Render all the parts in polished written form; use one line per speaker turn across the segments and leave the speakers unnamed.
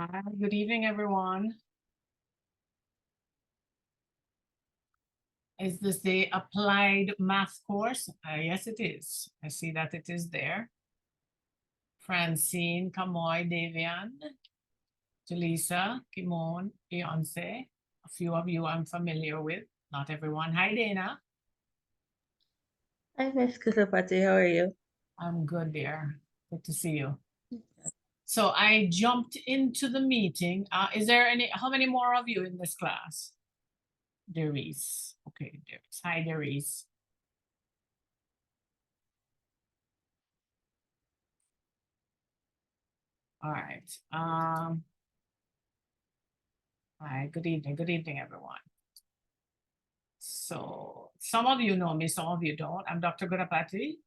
Hi, good evening, everyone. Is this the applied math course? Yes, it is. I see that it is there. Francine, Kamoy, Davian, Jaleesa, Kimon, Beyonce. A few of you I'm familiar with, not everyone. Hi, Dana.
Hi, Miss Kusapati. How are you?
I'm good, dear. Good to see you. So I jumped into the meeting. Is there how many more of you in this class? Darius. Okay, Darius. Hi, Darius. All right. Hi, good evening, everyone. So some of you know me, some of you don't. I'm Dr. Gurapati,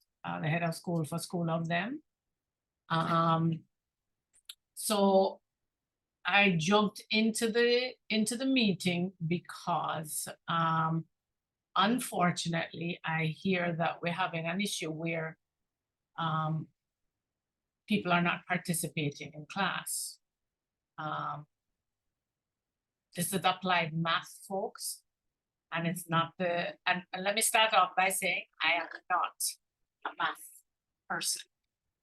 the head of school for School of Them. So I jumped into the meeting because unfortunately I hear that we're having an issue where people are not participating in class. This is applied math, folks. And it's not and let me start off by saying I am not a math person.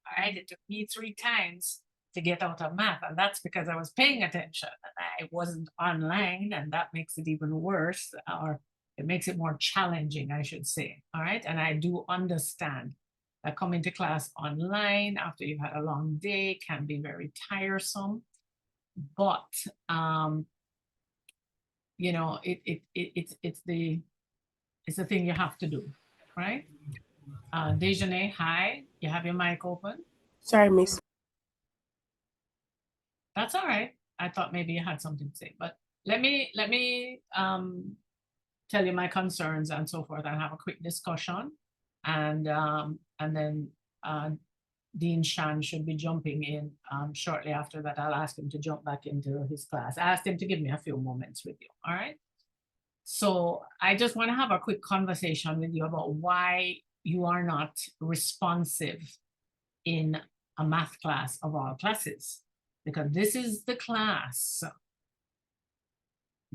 All right, it took me 3 times to get out of math, and that's because I was paying attention and I wasn't online, and that makes it even worse, or it makes it more challenging, I should say. All right, and I do understand that coming to class online after you've had a long day can be very tiresome, but it's the thing you have to do, right? Dejeuner, hi, you have your mic open.
Sorry, Miss.
That's all right. I thought maybe you had something to say, but let me tell you my concerns and so forth and have a quick discussion. And then Dean Shan should be jumping in shortly after that. I'll ask him to jump back into his class. I asked him to give me a few moments with you. All right. So I just want to have a quick conversation with you about why you are not responsive in a math class of all classes, because this is the class.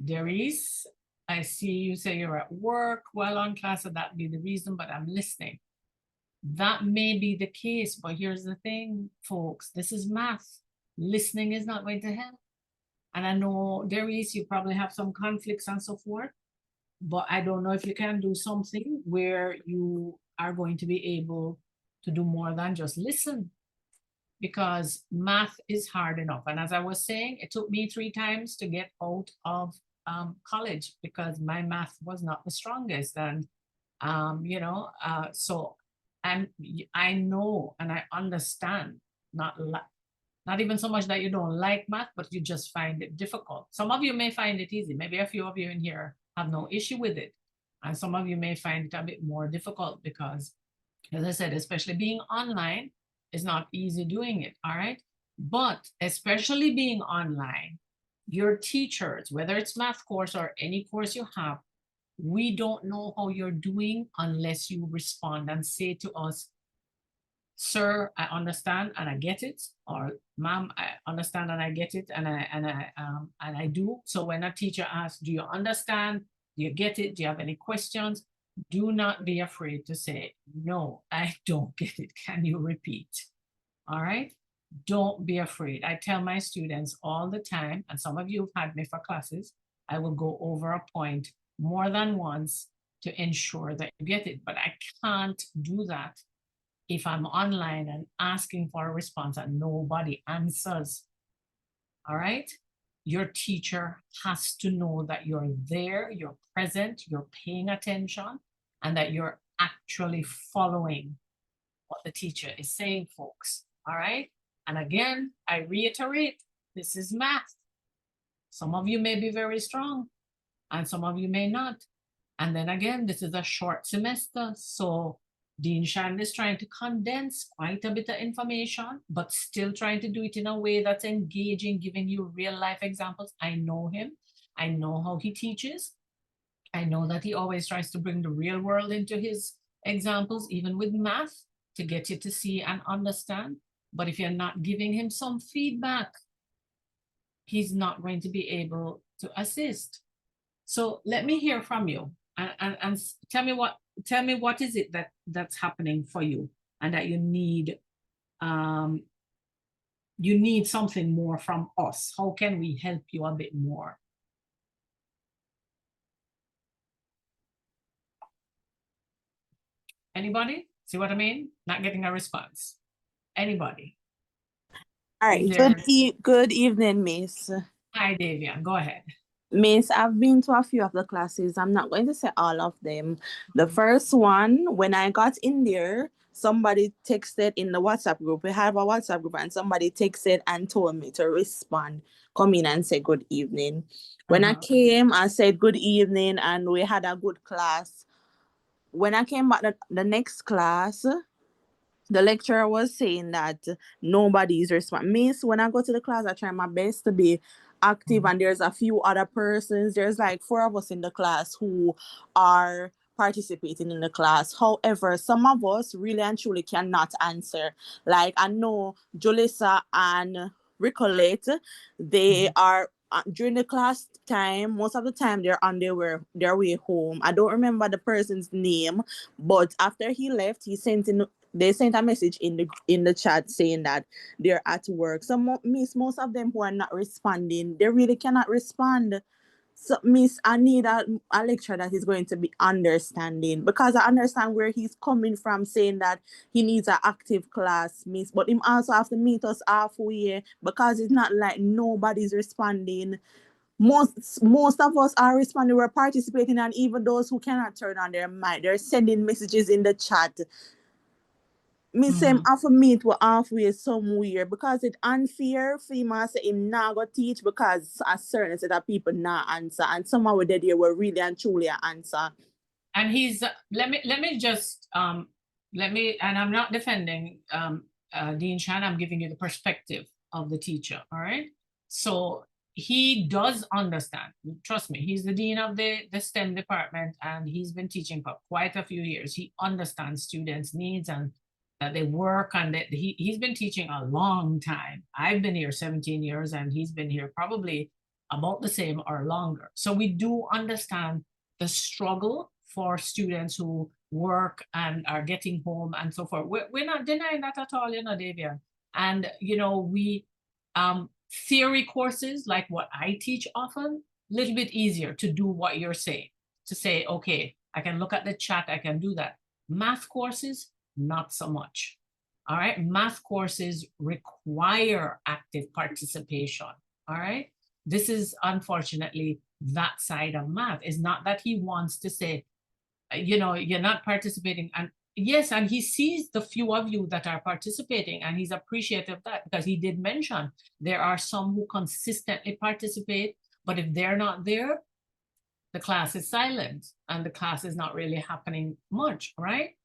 Darius, I see you say you're at work while on class, so that'd be the reason, but I'm listening. That may be the case, but here's the thing, folks, this is math. Listening is not going to help. And I know, Darius, you probably have some conflicts and so forth, but I don't know if you can do something where you are going to be able to do more than just listen, because math is hard enough. And as I was saying, it took me 3 times to get out of college because my math was not the strongest. And, so I know and I understand, not even so much that you don't like math, but you just find it difficult. Some of you may find it easy. Maybe a few of you in here have no issue with it. And some of you may find it a bit more difficult because, as I said, especially being online is not easy doing it. All right. But especially being online, your teachers, whether it's math course or any course you have, we don't know how you're doing unless you respond and say to us, sir, I understand and I get it, or ma'am, I understand and I get it, and I do. So when a teacher asks, do you understand? Do you get it? Do you have any questions? Do not be afraid to say, no, I don't get it. Can you repeat? All right. Don't be afraid. I tell my students all the time, and some of you have had me for classes, I will go over a point more than once to ensure that you get it. But I can't do that if I'm online and asking for a response and nobody answers. All right. Your teacher has to know that you're there, you're present, you're paying attention, and that you're actually following what the teacher is saying, folks. All right. And again, I reiterate, this is math. Some of you may be very strong and some of you may not. And then again, this is a short semester. So Dean Shand is trying to condense quite a bit of information, but still trying to do it in a way that's engaging, giving you real life examples. I know him. I know how he teaches. I know that he always tries to bring the real world into his examples, even with math, to get you to see and understand. But if you're not giving him some feedback, he's not going to be able to assist. So let me hear from you and tell me what is it that's happening for you and that you need something more from us. How can we help you a bit more? Anybody? See what I mean? Not getting a response. Anybody?
All
Is
right.
there?
Good evening, Miss.
Hi, Davian. Go ahead.
Miss, I've been to a few of the classes. I'm not going to say all of them. The first one, when I got in there, somebody texted in the WhatsApp group. We have a WhatsApp group, and somebody texted and told me to respond, come in and say good evening. When I came, I said good evening, and we had a good class. When I came back the next class, the lecturer was saying that nobody's responding. Miss, when I go to the class, I try my best to be active, and there's a few other persons. There's like 4 of us in the class who are participating in the class. However, some of us really and truly cannot answer. Like I know Julissa and Ricolette, they are during the class time, most of the time they're on their way home. I don't remember the person's name, but after he left, they sent a message in the chat saying that they're at work. So most of them who are not responding, they really cannot respond. So Miss, I need a lecturer that is going to be understanding, because I understand where he's coming from, saying that he needs an active class, Miss, but him also have to meet us halfway, because it's not like nobody's responding. Most of us are responding, we're participating, and even those who cannot turn on their mic, they're sending messages in the chat. Me say him have to meet we halfway somewhere, because it's unfair for him to say him not go teach because a certain set of people not answer, and some of the there were really and truly an answer.
And he's let me just and I'm not defending Dean Chan, I'm giving you the perspective of the teacher. All right. So he does understand. Trust me, he's the dean of the STEM department, and he's been teaching for quite a few years. He understands students' needs and that they work, and that he's been teaching a long time. I've been here 17 years, and he's been here probably about the same or longer. So we do understand the struggle for students who work and are getting home and so forth. We're not denying that at all, Davian. And, we, theory courses like what I teach often, a little bit easier to do what you're saying, to say, okay, I can look at the chat, I can do that. Math courses, not so much. All right, math courses require active participation. All right, this is unfortunately that side of math. Is not that he wants to say, you're not participating, and yes, and he sees the few of you that are participating, and he's appreciative of that, because he did mention there are some who consistently participate, but if they're not there, the class is silent and the class is not really happening much, right?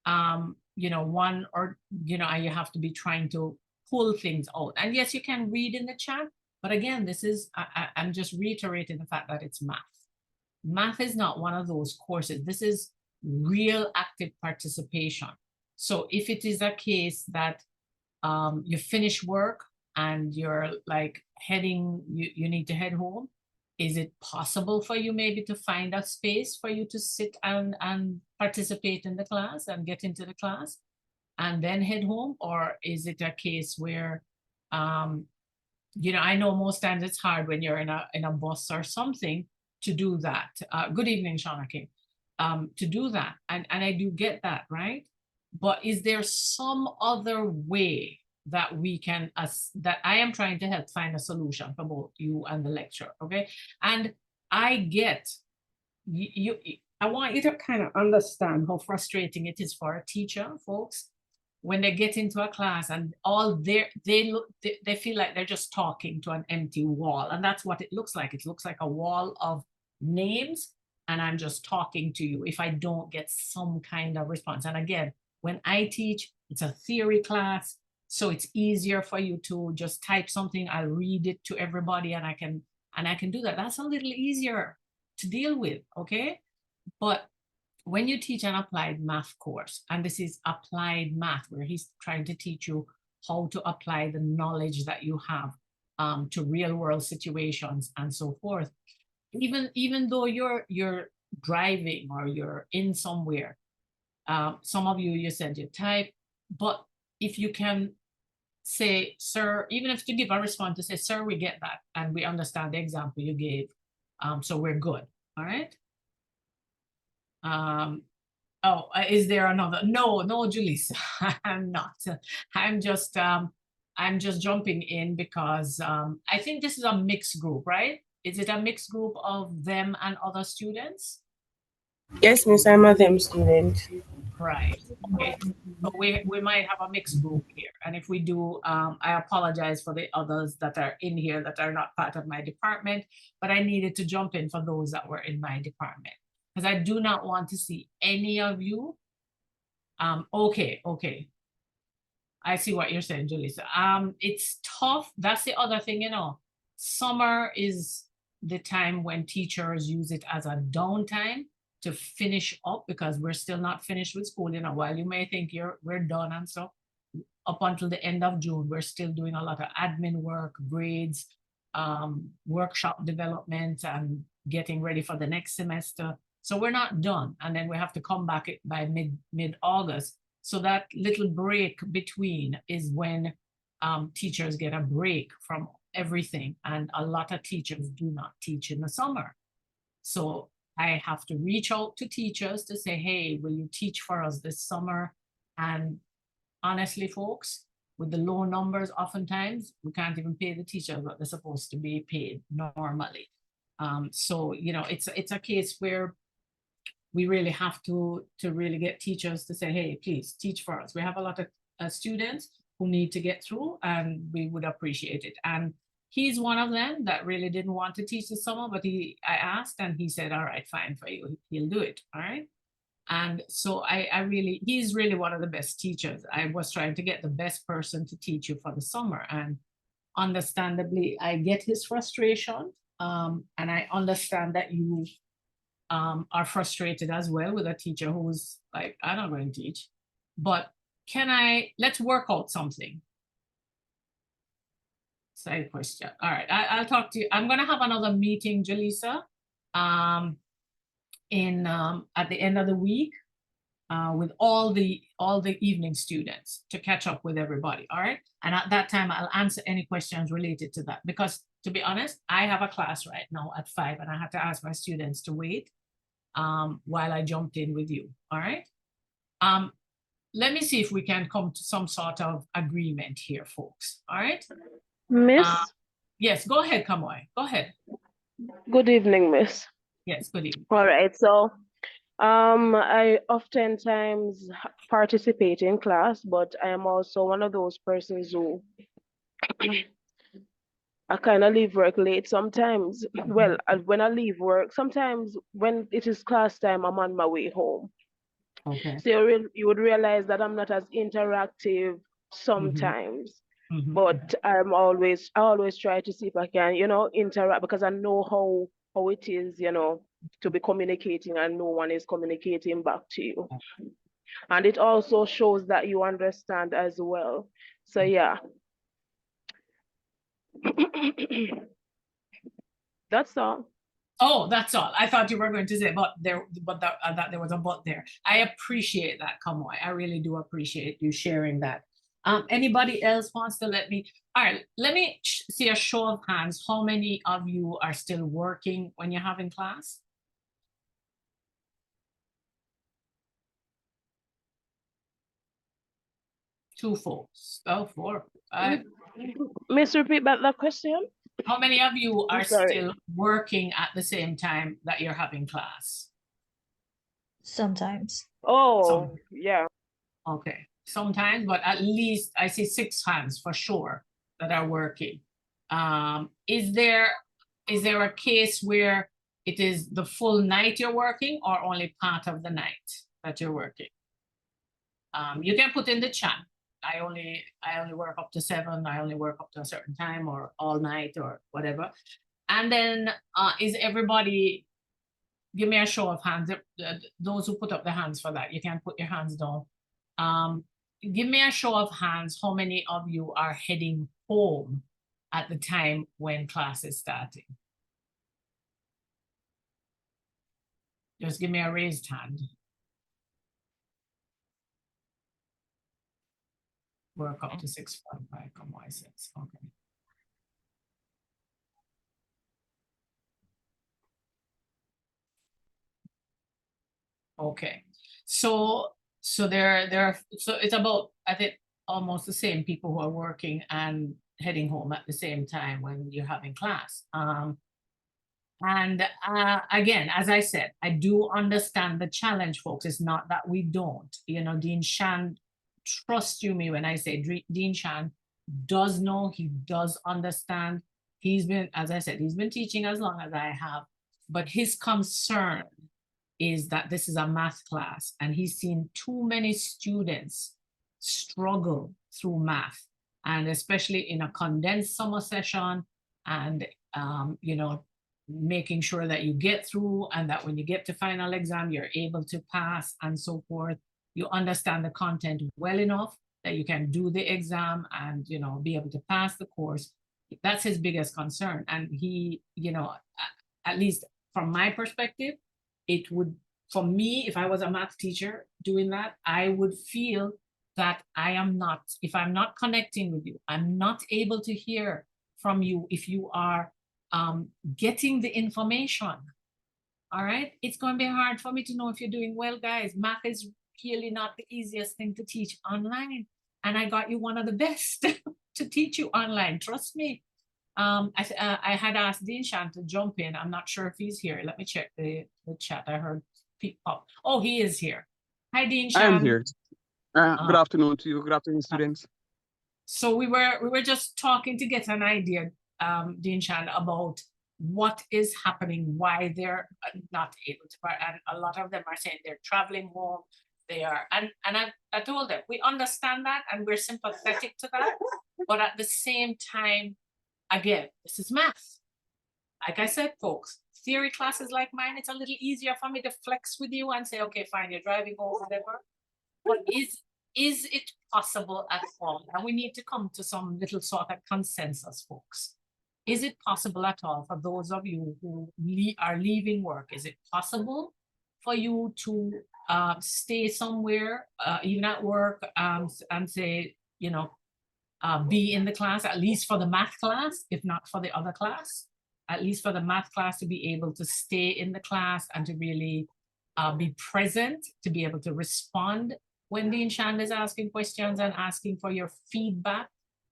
One or, and you have to be trying to pull things out. And yes, you can read in the chat, but again, this is, I'm just reiterating the fact that it's math. Math is not one of those courses. This is real active participation. So if it is a case that you finish work and you're like you need to head home, is it possible for you maybe to find a space for you to sit and participate in the class and get into the class and then head home? Or is it a case where, I know most times it's hard when you're in a bus or something to do that. Good evening, Shauna King. To do that, and I do get that, right? But is there some other way that we can, that I am trying to help find a solution for both you and the lecturer, okay? And I get, I want you to kind of understand how frustrating it is for a teacher, folks, when they get into a class and all they feel like they're just talking to an empty wall. And that's what it looks like. It looks like a wall of names, and I'm just talking to you if I don't get some kind of response. And again, when I teach, it's a theory class, so it's easier for you to just type something, I'll read it to everybody, and I can do that. That's a little easier to deal with, okay? But when you teach an applied math course, and this is applied math, where he's trying to teach you how to apply the knowledge that you have to real world situations and so forth. Even though you're driving or you're in somewhere, some of you said you type, but if you can say, sir, even if you give a response to say, sir, we get that and we understand the example you gave, so we're good. All right. Oh, is there another? No, Julissa, I'm not. I'm just jumping in because I think this is a mixed group, right? Is it a mixed group of them and other students?
Yes, Miss, I'm a them student.
Right. Okay. So we might have a mixed group here. And if we do, I apologize for the others that are in here that are not part of my department, but I needed to jump in for those that were in my department. Because I do not want to see any of you. Okay. I see what you're saying, Julissa. It's tough. That's the other thing, summer is the time when teachers use it as a downtime to finish up because we're still not finished with school. While you may think we're done and stuff, up until the end of June, we're still doing a lot of admin work, grades, workshop development, and getting ready for the next semester. So we're not done. And then we have to come back by mid-August. So that little break between is when teachers get a break from everything. And a lot of teachers do not teach in the summer. So I have to reach out to teachers to say, hey, will you teach for us this summer? And honestly, folks, with the low numbers, oftentimes we can't even pay the teachers what they're supposed to be paid normally. So, it's a case where we really have to really get teachers to say, hey, please teach for us. We have a lot of students who need to get through and we would appreciate it. And he's one of them that really didn't want to teach this summer, but I asked and he said, all right, fine for you. He'll do it. All right. And so he's really one of the best teachers. I was trying to get the best person to teach you for the summer. And understandably, I get his frustration. And I understand that you are frustrated as well with a teacher who's like, I'm not going to teach, but let's work out something. Side question. All right, I'll talk to you. I'm going to have another meeting, Julissa, at the end of the week with all the evening students to catch up with everybody. All right. And at that time, I'll answer any questions related to that, because to be honest, I have a class right now at 5 and I had to ask my students to wait while I jumped in with you. All right. Let me see if we can come to some sort of agreement here, folks. All right.
Miss?
Yes, go ahead, Kamoy. Go ahead.
Good evening, Miss.
Yes, good evening.
All right, so I oftentimes participate in class, but I am also one of those persons who I kind of leave work late sometimes. Well, when I leave work, sometimes when it is class time, I'm on my way home.
Okay.
So you would realize that I'm not as interactive sometimes. But I always try to see if I can, interact, because I know how it is, to be communicating and no one is communicating back to you. And it also shows that you understand as well. So yeah. That's all.
Oh, that's all. I thought you were going to say, that there was a but there. I appreciate that, Kamoy. I really do appreciate you sharing that. Anybody else wants to let me? All right, let me see a show of hands. How many of you are still working when you're having class? Two folks. Oh, four.
Miss, repeat back that question.
How many of you are
sorry.
still working at the same time that you're having class?
Sometimes.
Oh, yeah.
Okay, sometimes, but at least I see 6 hands for sure that are working. Is there a case where it is the full night you're working or only part of the night that you're working? You can put in the chat. I only work up to 7. I only work up to a certain time, or all night, or whatever. And then is everybody? Give me a show of hands. Those who put up the hands for that, you can put your hands down. Give me a show of hands. How many of you are heading home at the time when class is starting? Just give me a raised hand. Work up to 6.5, come on, 6, okay. Okay, so it's about, I think, almost the same people who are working and heading home at the same time when you're having class. And again, as I said, I do understand the challenge, folks. It's not that we don't. You know, Dean Shan, trust you me when I say Dean Shan does know, he does understand. He's been, as I said, he's been teaching as long as I have, but his concern is that this is a math class and he's seen too many students struggle through math, and especially in a condensed summer session, and you know, making sure that you get through and that when you get to final exam, you're able to pass and so forth. You understand the content well enough that you can do the exam and, you know, be able to pass the course. That's his biggest concern. And he, you know, at least from my perspective, it would, for me, if I was a math teacher doing that, I would feel that I am not, if I'm not connecting with you, I'm not able to hear from you if you are getting the information. All right, it's going to be hard for me to know if you're doing well, guys. Math is really not the easiest thing to teach online, and I got you one of the best to teach you online, trust me. I had asked Dean Shan to jump in. I'm not sure if he's here. Let me check the chat. I heard people. Oh, he is here. Hi, Dean Shan.
I am here. Good afternoon to you. Good afternoon, students.
So we were just talking to get an idea, Dean Shan, about what is happening, why they're not able to, and a lot of them are saying they're traveling home. They are, and I told them, we understand that and we're sympathetic to that, but at the same time, again, this is math. Like I said, folks, theory classes like mine, it's a little easier for me to flex with you and say, okay, fine, you're driving home, whatever. But is it possible at all? And we need to come to some little sort of consensus, folks. Is it possible at all for those of you who are leaving work? Is it possible for you to stay somewhere, even at work, and say, you know, be in the class, at least for the math class, if not for the other class, at least for the math class, to be able to stay in the class and to really be present, to be able to respond when Dean Shan is asking questions and asking for your feedback.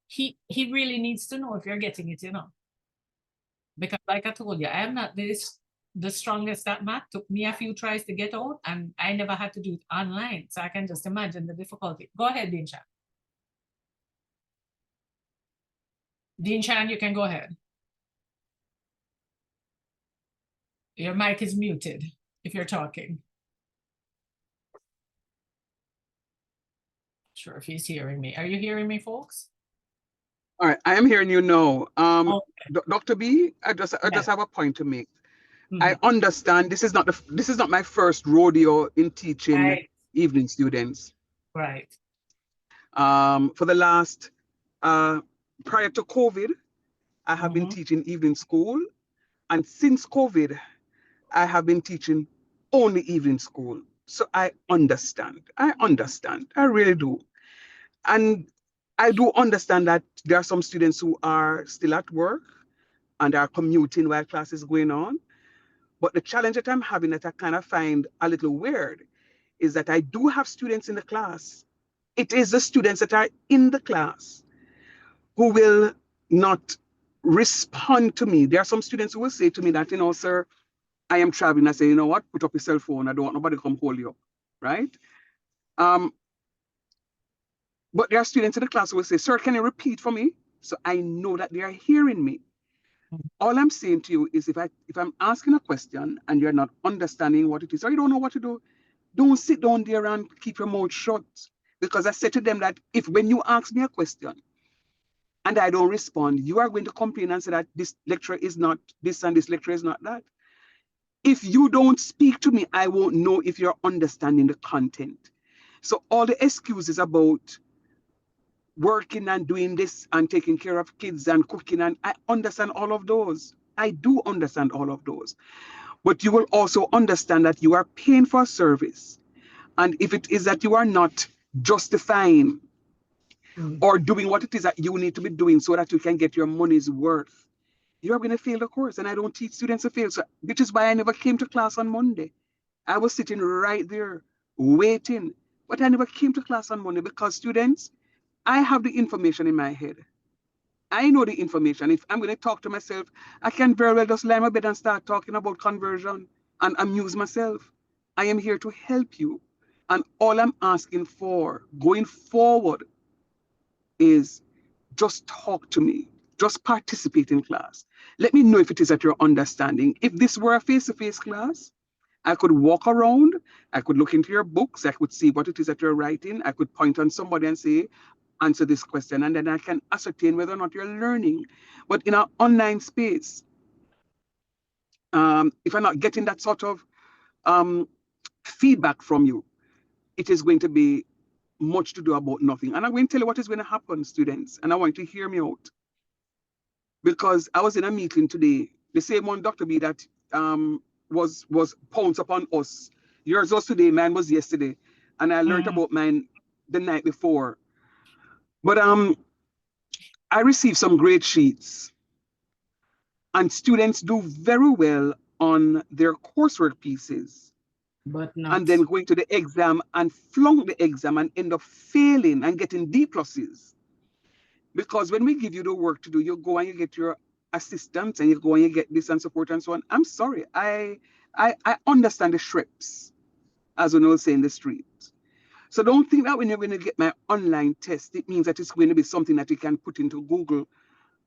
He really needs to know if you're getting it, you know. Because like I told you, I am not the strongest at math. Took me a few tries to get out, and I never had to do it online. So I can just imagine the difficulty. Go ahead, Dean Shan. Dean Shan, you can go ahead. Your mic is muted if you're talking. Sure if he's hearing me. Are you hearing me, folks?
All right, I am hearing you now.
Okay.
Dr. B, I just have a point to make.
Mm-hmm.
I understand this is not my first rodeo in teaching evening students.
Right.
For the last prior to COVID, I have been teaching evening school, and since COVID, I have been teaching only evening school. So I understand. I really do. And I do understand that there are some students who are still at work and are commuting while class is going on. But the challenge that I'm having, that I kind of find a little weird, is that I do have students in the class. It is the students that are in the class who will not respond to me. There are some students who will say to me that, you know, sir, I am traveling. I say, you know what, put up your cell phone. I don't want nobody to come hold you up, right? But there are students in the class who will say, sir, can you repeat for me? So I know that they are hearing me. All I'm saying to you is if I'm asking a question and you're not understanding what it is, or you don't know what to do, don't sit down there and keep your mouth shut. Because I said to them that if when you ask me a question and I don't respond, you are going to complain and say that this lecture is not this and this lecture is not that. If you don't speak to me, I won't know if you're understanding the content. So all the excuses about working and doing this and taking care of kids and cooking, and I understand all of those. I do understand all of those. But you will also understand that you are paying for a service. And if it is that you are not justifying or doing what it is that you need to be doing so that you can get your money's worth, you're going to fail the course. And I don't teach students to fail. So, which is why I never came to class on Monday. I was sitting right there waiting, but I never came to class on Monday because students, I have the information in my head. I know the information. If I'm going to talk to myself, I can very well just lie in my bed and start talking about conversion and amuse myself. I am here to help you. And all I'm asking for going forward is just talk to me. Just participate in class. Let me know if it is that you're understanding. If this were a face-to-face class, I could walk around, I could look into your books, I could see what it is that you're writing, I could point on somebody and say, answer this question, and then I can ascertain whether or not you're learning. But in our online space, if I'm not getting that sort of feedback from you, it is going to be much to do about nothing. And I'm going to tell you what is going to happen, students, and I want you to hear me out. Because I was in a meeting today, the same one, Dr. B, that was pounced upon us. Yours was today, mine was yesterday. And I learned about mine the night before. But I received some grade sheets. And students do very well on their coursework pieces.
But not.
And then going to the exam and flunk the exam and end up failing and getting D pluses. Because when we give you the work to do, you go and you get your assistants and you go and you get this and support and so on. I'm sorry, I understand the shrips, as we know say in the street. So don't think that when you're going to get my online test, it means that it's going to be something that you can put into Google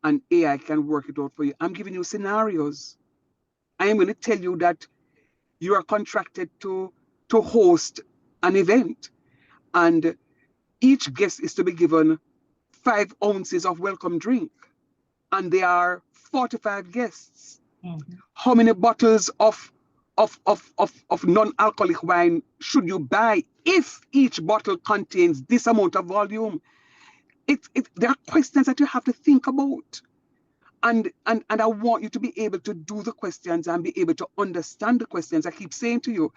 and AI can work it out for you. I'm giving you scenarios. I am going to tell you that you are contracted to host an event, and each guest is to be given 5 ounces of welcome drink, and there are 45 guests. How many bottles of non-alcoholic wine should you buy if each bottle contains this amount of volume? There are questions that you have to think about. And I want you to be able to do the questions and be able to understand the questions. I keep saying to you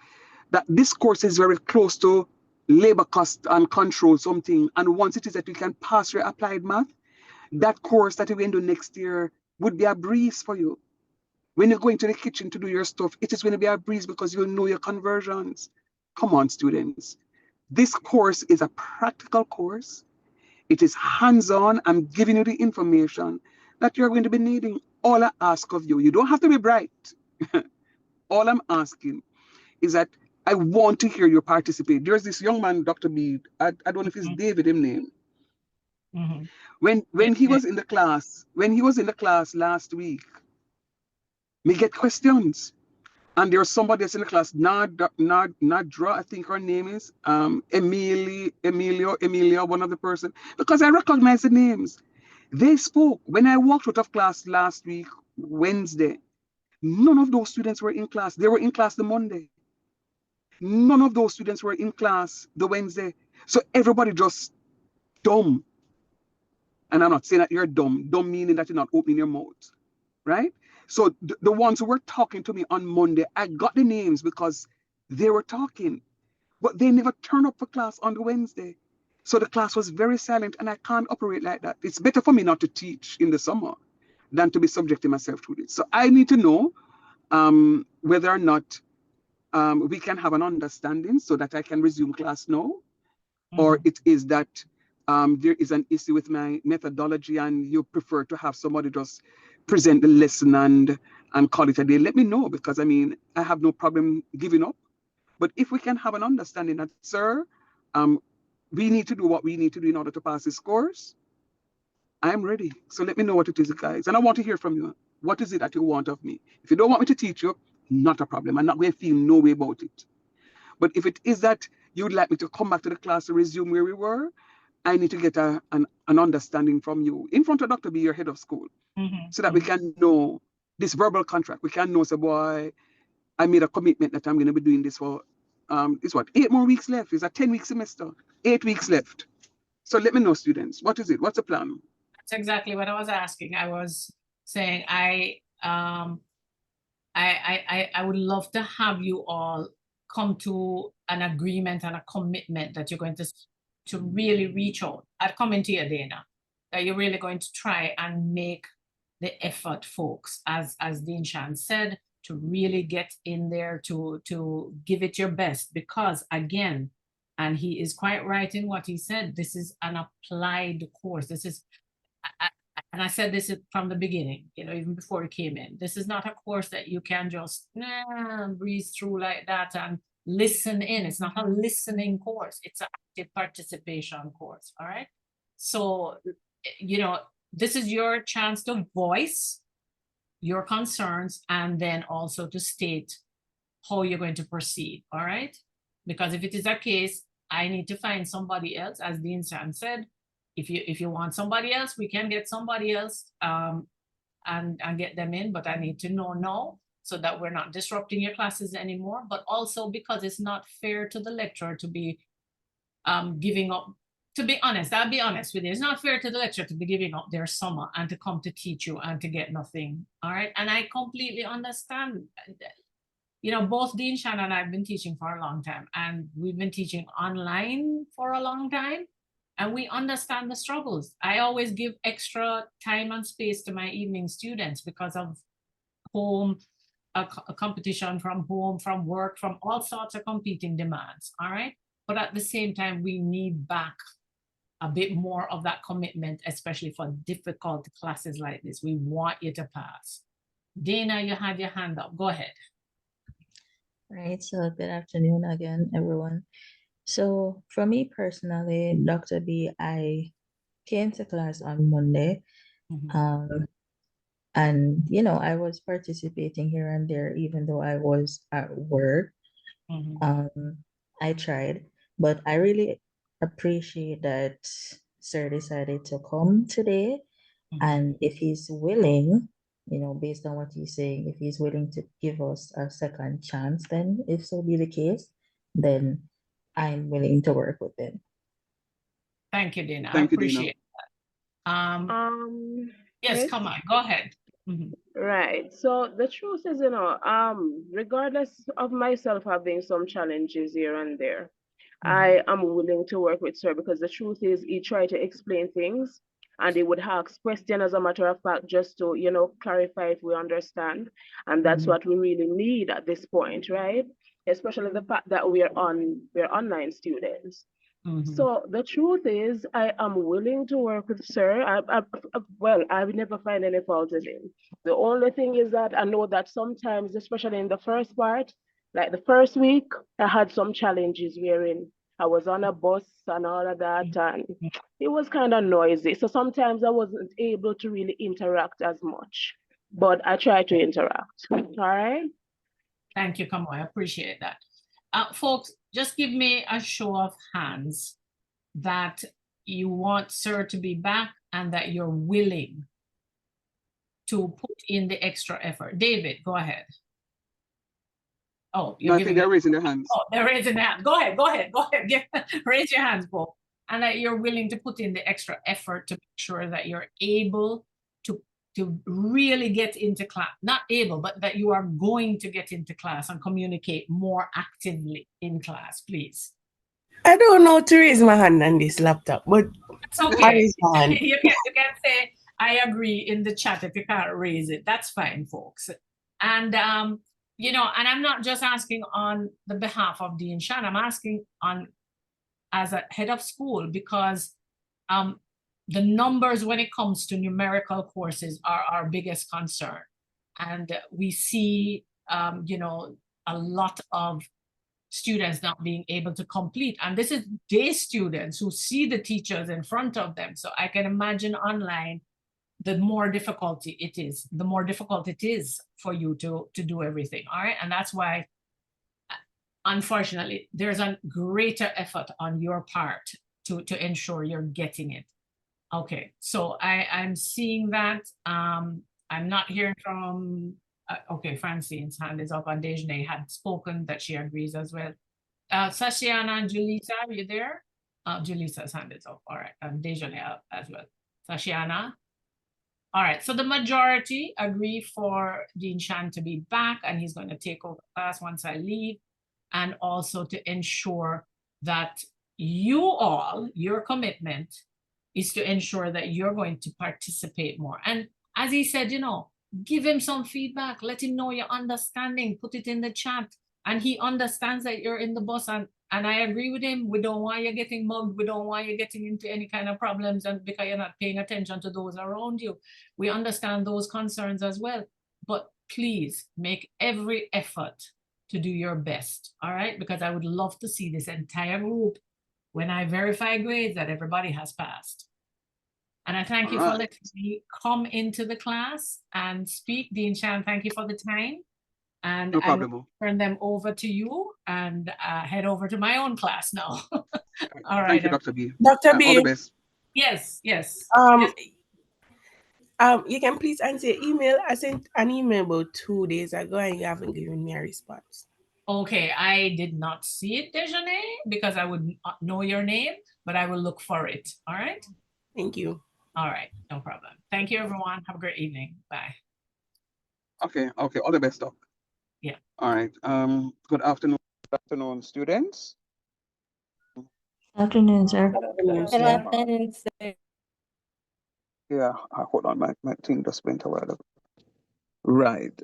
that this course is very close to labor cost and control something. And once it is that you can pass your applied math, that course that you're going to do next year would be a breeze for you. When you go into the kitchen to do your stuff, it is going to be a breeze because you'll know your conversions. Come on, students. This course is a practical course. It is hands-on. I'm giving you the information that you're going to be needing. All I ask of you, you don't have to be bright. All I'm asking is that I want to hear you participate. There's this young man, Dr. B, I don't know if it's David, his name. When he was in the class, last week, me get questions. And there's somebody else in the class, Nadra, I think her name is, Emilia, one of the person, because I recognize the names. They spoke. When I walked out of class last week, Wednesday, none of those students were in class. They were in class the Monday. None of those students were in class the Wednesday. So everybody just dumb. And I'm not saying that you're dumb. Dumb meaning that you're not opening your mouth, right? So the ones who were talking to me on Monday, I got the names because they were talking, but they never turned up for class on the Wednesday. So the class was very silent, and I can't operate like that. It's better for me not to teach in the summer than to be subjecting myself to this. So I need to know whether or not we can have an understanding so that I can resume class now, or it is that there is an issue with my methodology and you prefer to have somebody just present the lesson and call it a day. Let me know, because I mean, I have no problem giving up. But if we can have an understanding that, sir, we need to do what we need to do in order to pass this course, I'm ready. So let me know what it is, guys. And I want to hear from you. What is it that you want of me? If you don't want me to teach you, not a problem. I'm not going to feel no way about it. But if it is that you would like me to come back to the class to resume where we were, I need to get an understanding from you in front of Dr. B, your head of school, so that we can know this verbal contract. We can know, so boy, I made a commitment that I'm going to be doing this for, it's what, 8 more weeks left. It's a 10-week semester, 8 weeks left. So let me know, students, what is it? What's the plan?
That's exactly what I was asking. I was saying I would love to have you all come to an agreement and a commitment that you're going to really reach out. I'd come into you, Dana, that you're really going to try and make the effort, folks, as Dean Shan said, to really get in there, to give it your best, because again, and he is quite right in what he said, this is an applied course. This is, and I said this from the beginning, you know, even before it came in, this is not a course that you can just breeze through like that and listen in. It's not a listening course. It's an active participation course, all right? So, you know, this is your chance to voice your concerns and then also to state how you're going to proceed, all right? Because if it is a case, I need to find somebody else, as Dean Shan said. If you want somebody else, we can get somebody else and get them in, but I need to know now so that we're not disrupting your classes anymore, but also because it's not fair to the lecturer to be giving up. To be honest, I'll be honest with you, it's not fair to the lecturer to be giving up their summer and to come to teach you and to get nothing, all right? And I completely understand. You know, both Dean Shan and I have been teaching for a long time, and we've been teaching online for a long time, and we understand the struggles. I always give extra time and space to my evening students because of home, a competition from home, from work, from all sorts of competing demands, all right? But at the same time, we need back a bit more of that commitment, especially for difficult classes like this. We want you to pass. Dana, you had your hand up. Go ahead.
Right, so good afternoon again, everyone. So for me personally, Dr. B, I came to class on Monday. And you know, I was participating here and there, even though I was at work. I tried, but I really appreciate that sir decided to come today. And if he's willing, you know, based on what he's saying, if he's willing to give us a second chance, then if so be the case, then I'm willing to work with him.
Thank you, Dana.
Thank
I
you, Dina.
appreciate that. Yes,
yes.
come on, go ahead.
Right. So the truth is, you know, regardless of myself having some challenges here and there, I am willing to work with sir, because the truth is he tried to explain things and he would ask questions, as a matter of fact, just to, you know, clarify if we understand. And that's what we really need at this point, right? Especially the fact that we're online students. So the truth is, I am willing to work with sir. Well, I would never find any fault in him. The only thing is that I know that sometimes, especially in the first part, like the first week, I had some challenges wherein I was on a bus and all of that, and it was kind of noisy. So sometimes I wasn't able to really interact as much, but I try to interact. All right.
Thank you, Kamoy. I appreciate that. Folks, just give me a show of hands that you want sir to be back and that you're willing to put in the extra effort. David, go ahead. Oh, you're
I think they're raising their hands.
Oh, they're raising their hands. Go ahead. Raise your hands, Paul. And that you're willing to put in the extra effort to make sure that you're able to really get into class. Not able, but that you are going to get into class and communicate more actively in class, please.
I don't know to raise my hand on this laptop, but
it's okay. You can say, I agree in the chat if you can't raise it. That's fine, folks. And, you know, and I'm not just asking on the behalf of Dean Shan, I'm asking on as a head of school, because the numbers when it comes to numerical courses are our biggest concern. And we see, you know, a lot of students not being able to complete. And this is day students who see the teachers in front of them. So I can imagine online, the more difficulty it is, for you to do everything. All right. And that's why, unfortunately, there's a greater effort on your part to ensure you're getting it. Okay, so I'm seeing that. I'm not hearing from, okay, Francine's hand is up, and Dejane had spoken that she agrees as well. Sashiana and Julita, are you there? Julisa's hand is up. All right. And Dejane as well. Sashiana. All right. So the majority agree for Dean Shan to be back, and he's going to take over class once I leave, and also to ensure that you all, your commitment is to ensure that you're going to participate more. And as he said, you know, give him some feedback, let him know your understanding, put it in the chat. And he understands that you're in the bus, and I agree with him. We don't want you getting mugged. We don't want you getting into any kind of problems, and because you're not paying attention to those around you. We understand those concerns as well. But please make every effort to do your best, all right? Because I would love to see this entire group, when I verify grades, that everybody has passed. And I thank you for letting me come into the class and speak. Dean Shan, thank you for the time. And
no
I'm going
problem.
to turn them over to you and head over to my own class now. All right.
Thank you, Dr. B.
Dr.
All
B,
the best.
Yes, yes.
You can please answer your email. I sent an email about 2 days ago and you haven't given me a response.
Okay, I did not see it, Dejane, because I would not know your name, but I will look for it. All right.
Thank you.
All right, no problem. Thank you, everyone. Have a great evening. Bye.
Okay, okay. All the best, Doc.
Yeah.
All right. Good afternoon, students.
Afternoon, sir.
Good afternoon, sir.
Yeah, hold on, my thing just went a while ago. Right.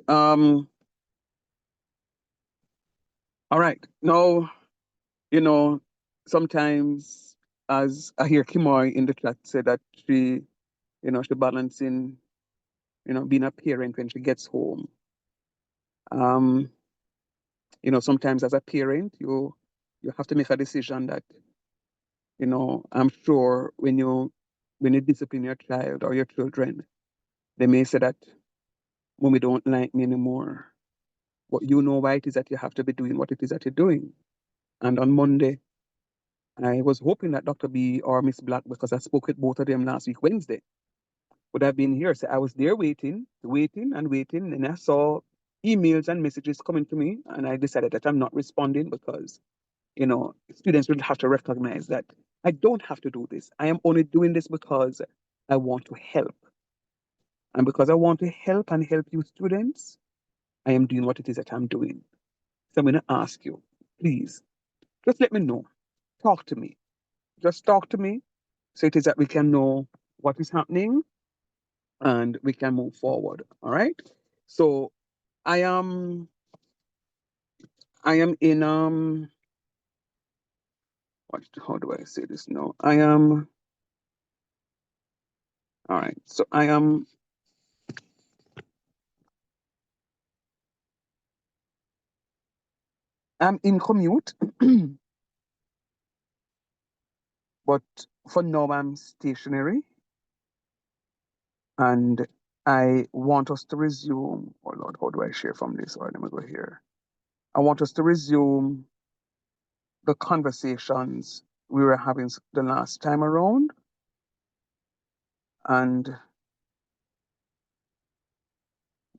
All right. Now, you know, sometimes as I hear Kimoy in the chat say that she, you know, she balancing, you know, being a parent when she gets home. You know, sometimes as a parent, you have to make a decision that, you know, I'm sure when you discipline your child or your children, they may say that mommy don't like me anymore. But you know why it is that you have to be doing what it is that you're doing. And on Monday, I was hoping that Dr. B or Miss Black, because I spoke with both of them last week, Wednesday, would have been here. So I was there waiting, and I saw emails and messages coming to me, and I decided that I'm not responding because, you know, students will have to recognize that I don't have to do this. I am only doing this because I want to help. And because I want to help and help you students, I am doing what it is that I'm doing. So I'm going to ask you, please, just let me know. Talk to me. Just talk to me so it is that we can know what is happening and we can move forward. All right. So I am in how do I say this now? I am all right. So I'm in commute, but for now I'm stationary, and I want us to resume. Oh Lord, how do I share from this? All right, let me go here. I want us to resume the conversations we were having the last time around, and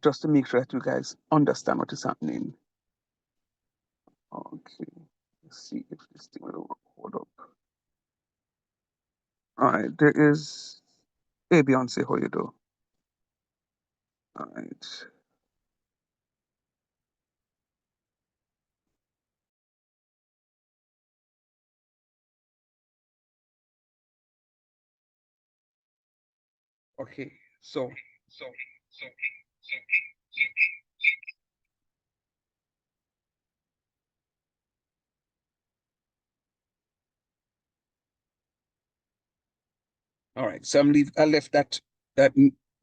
just to make sure that you guys understand what is happening. Okay, let's see if this thing will hold up. All right, there is, hey Beyonce, how you do? All right. Okay, so. All right, so I left that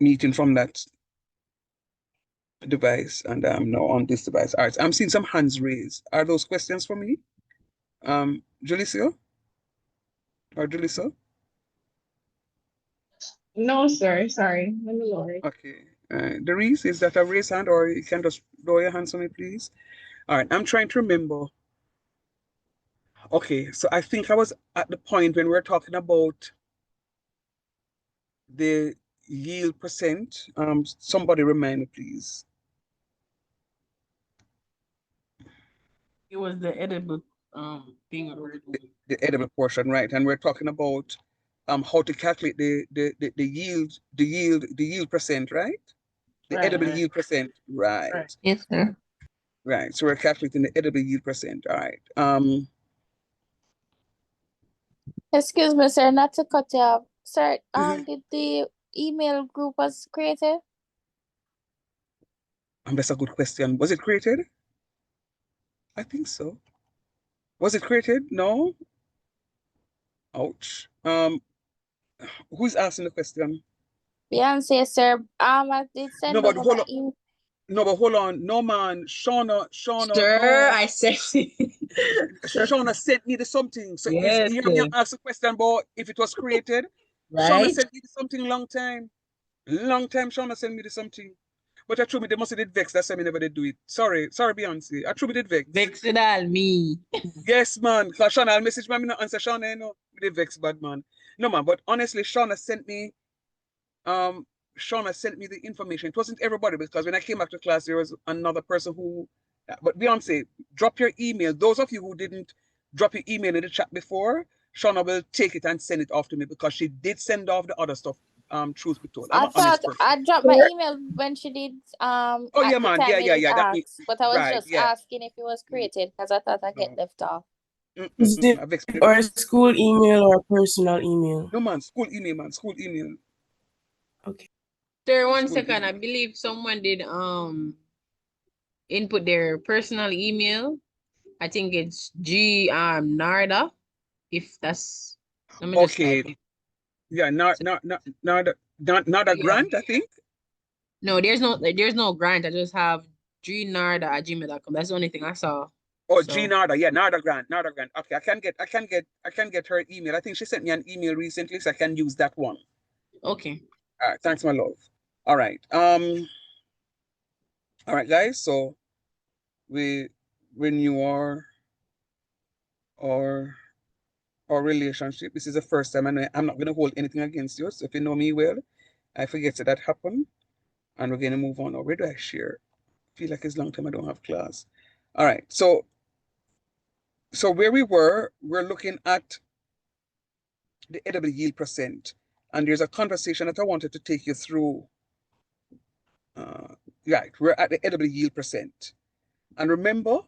meeting from that device, and I'm now on this device. All right, I'm seeing some hands raised. Are those questions for me? Julissa or Julissa?
No, sir. Sorry. Let me lower it.
Okay. Darius, is that a raised hand, or you can just lower your hands for me, please? All right, I'm trying to remember. Okay, so I think I was at the point when we were talking about the yield percent. Somebody remind me, please.
It was the edible
thing that we're doing.
The edible portion, right? And we're talking about how to calculate the yield percent, right? The
Right,
edible
right.
yield percent, right?
Right.
Yes, sir.
Right. So we're calculating the edible yield percent. All right.
Excuse me, sir, not to cut you off. Sir,
Mhm.
did the email group was created?
That's a good question. Was it created? I think so. Was it created? No. Ouch. Who's asking the question?
Beyonce, sir. I did send
No, but
over
hold
my
on.
email.
No, but hold on. No, man. Shauna,
Sir,
no.
I said
Shauna sent me the something. So is
yes,
you hear me ask a question about if it was created? Shauna
right?
sent me the something long time. Long time Shauna sent me the something. But I truly they must have did vex. That's why I never did do it. Sorry, Beyonce. I truly did vex.
Vex it all me.
Yes, man. Because Shauna, I'll message me, not answer Shauna, you know. We did vex bad man. No man, but honestly, Shauna sent me the information. It wasn't everybody because when I came back to class, there was another person who but Beyonce, drop your email. Those of you who didn't drop your email in the chat before, Shauna will take it and send it off to me because she did send off the other stuff. Truth be told, I'm
I
an
thought
honest person.
I dropped my email when she did
Oh
at
yeah,
the
man.
time you did
That means
ask, but I was
right,
just
yeah.
asking if it was created because I thought I get
No.
left off.
Is it
I've explained
or
it.
a school email or a personal email?
No man, school email, man. School email.
Okay.
Sir, one
School
second.
email.
I believe someone did input their personal email. I think it's G Narda. If that's let me just type it.
Yeah, not a grant, I think.
No, there's no grant. I just have gnarda@gmail.com. That's the only thing I saw.
Oh,
So
G Narda, yeah, Narda Grant. Okay, I can get her email. I think she sent me an email recently, so I can use that one.
okay.
All right, thanks, my love. All right. All right, guys. So we renew our relationship. This is the first time, and I'm not gonna hold anything against you. So if you know me well, I forget that happened, and we're gonna move on. Or where do I share? Feel like it's a long time I don't have class. All right, so where we're looking at the edible yield percent, and there's a conversation that I wanted to take you through. Right, we're at the edible yield percent, and remember,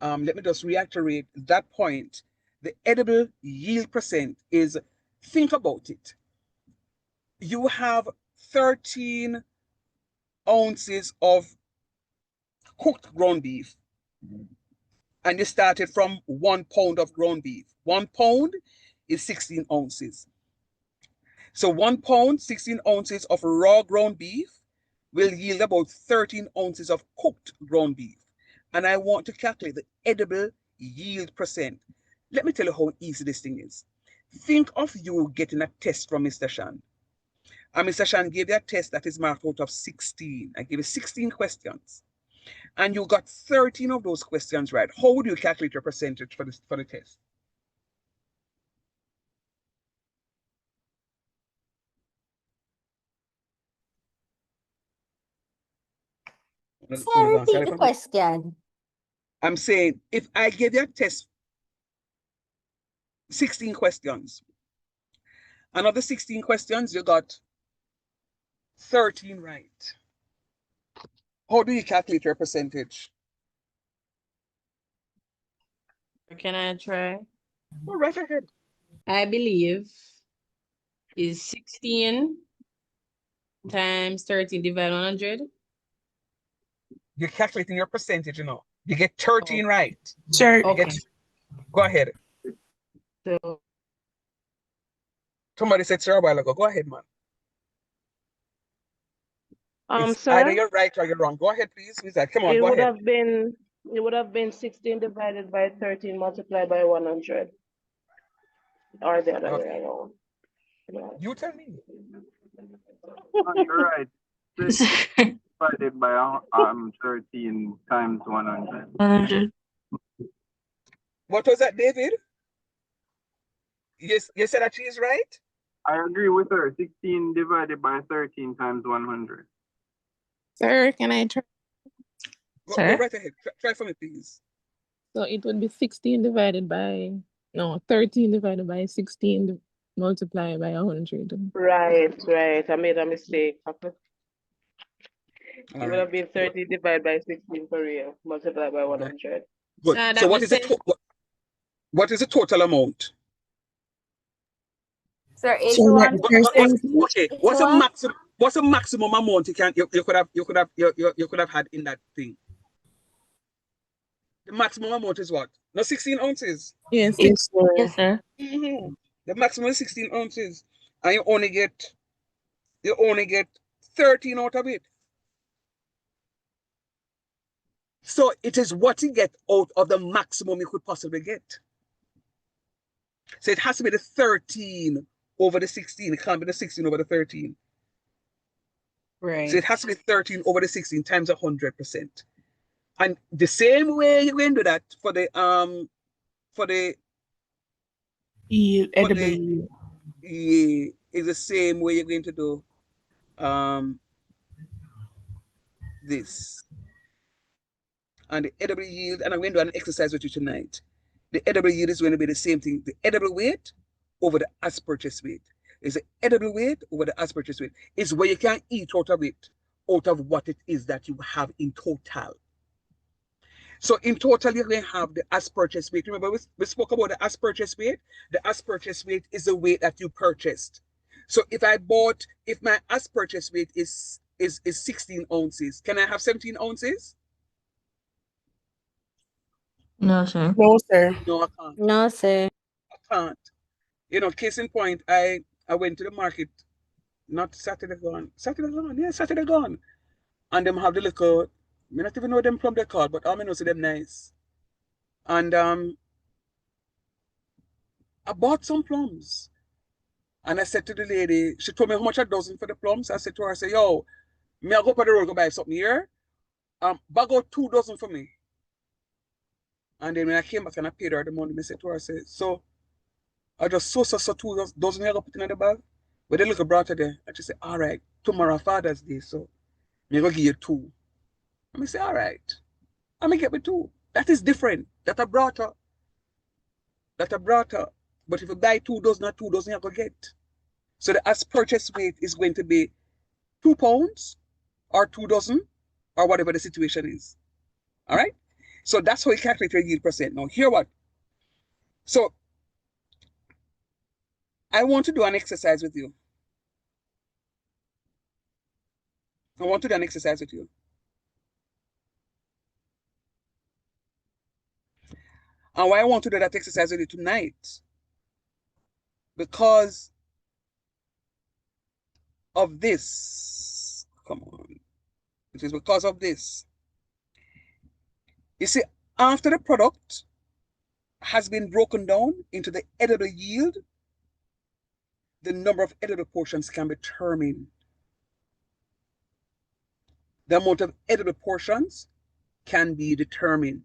let me just reiterate that point. The edible yield percent is, think about it. You have 13 ounces of cooked ground beef, and you started from 1 pound of ground beef. 1 pound is 16 ounces. So 1 pound, 16 ounces of raw ground beef will yield about 13 ounces of cooked ground beef. And I want to calculate the edible yield percent. Let me tell you how easy this thing is. Think of you getting a test from Mr. Shan. And Mr. Shan gave you a test that is marked out of 16. I gave you 16 questions. And you got 13 of those questions right. How would you calculate your percentage for the test?
Sir, repeat the question.
I'm saying if I give you a test, 16 questions, another 16 questions, you got 13 right. How do you calculate your percentage?
Can I try?
Go right ahead.
I believe is 16 times 13 divided 100.
You're calculating your percentage, you know. You get 13 right.
Sure.
Okay.
Go ahead.
So
Somebody said sir a while ago. Go ahead, man. It's
Sir,
either you're right or you're wrong. Go ahead, please. Who's that? Come on,
it
go
would
ahead.
have been 16 divided by 13 multiplied by 100, or the other way around. Yeah.
You tell me.
You're right. 6 divided by 13 times 100.
100.
What was that, David? Yes, you said that she is right?
I agree with her. 16 divided by 13 times 100.
Sir, can I try?
Go
Sir?
right ahead. Try for me, please.
So it would be 16 divided by, no, 13 divided by 16 multiplied by 100.
Right, right. I made a mistake. It
All
would
right.
have been 30 divided by 16 for real, multiplied by 100.
Good. So what is what is the total amount?
Sir,
So that
81.
the percentage,
Okay. What's the maximum amount you could have had in that thing? The maximum amount is what? No, 16 ounces.
Yes.
yes, sir.
Yes, sir.
The maximum is 16 ounces. And you only get 13 out of it. So it is what you get out of the maximum you could possibly get. So it has to be the 13 over the 16. It can't be the 16 over the 13.
Right.
So it has to be 13 over the 16 times 100%. And the same way you're going to do that for the
edible yield.
Yeah, is the same way you're going to do this. And the edible yield, and I'm going to do an exercise with you tonight. The edible yield is going to be the same thing. The edible weight over the as purchase weight. Is the edible weight over the as purchase weight. Is where you can eat out of it, out of what it is that you have in total. So in total, you're going to have the as purchase weight. Remember, we spoke about the as purchase weight. The as purchase weight is the weight that you purchased. So if my as purchase weight is 16 ounces, can I have 17 ounces?
No, sir.
No, sir.
No, I can't.
No, sir.
I can't. You know, case in point, I went to the market, not Saturday gone. Saturday gone. And them have the little, I not even know them from the card, but I know see them nice. And I bought some plums. And I said to the lady, she told me how much a dozen for the plums. I said to her, I said, yo, me I go up on the road, go buy something here. Bag out 2 dozen for me. And then when I came back and I paid her the money, I said to her, I said, so I just so 2 dozen here, I put in the bag. With the little brother there. And she said, all right, tomorrow Father's Day, so me go give you 2. And I say, all right. I'm gonna get me 2. That is different. That I brought her. But if you buy 2 dozen or 2 dozen, you're gonna get. So the as purchase weight is going to be 2 pounds or 2 dozen or whatever the situation is. All right. So that's how you calculate your yield percent. Now, hear what? So I want to do an exercise with you. And why I want to do that exercise with you tonight, because of this. Come on. It is because of this. You see, after the product has been broken down into the edible yield, the number of edible portions can be determined. The amount of edible portions can be determined.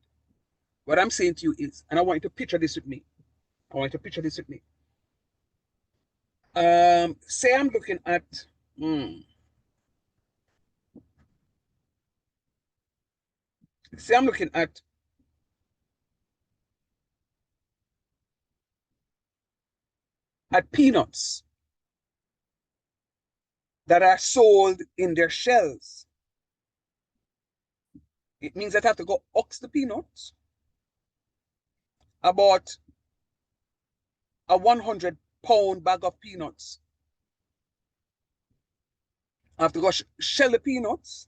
What I'm saying to you is, and I want you to picture this with me. Say I'm looking at, at peanuts that are sold in their shells. It means that I have to go ox the peanuts about a 100-pound bag of peanuts. I have to go shell the peanuts.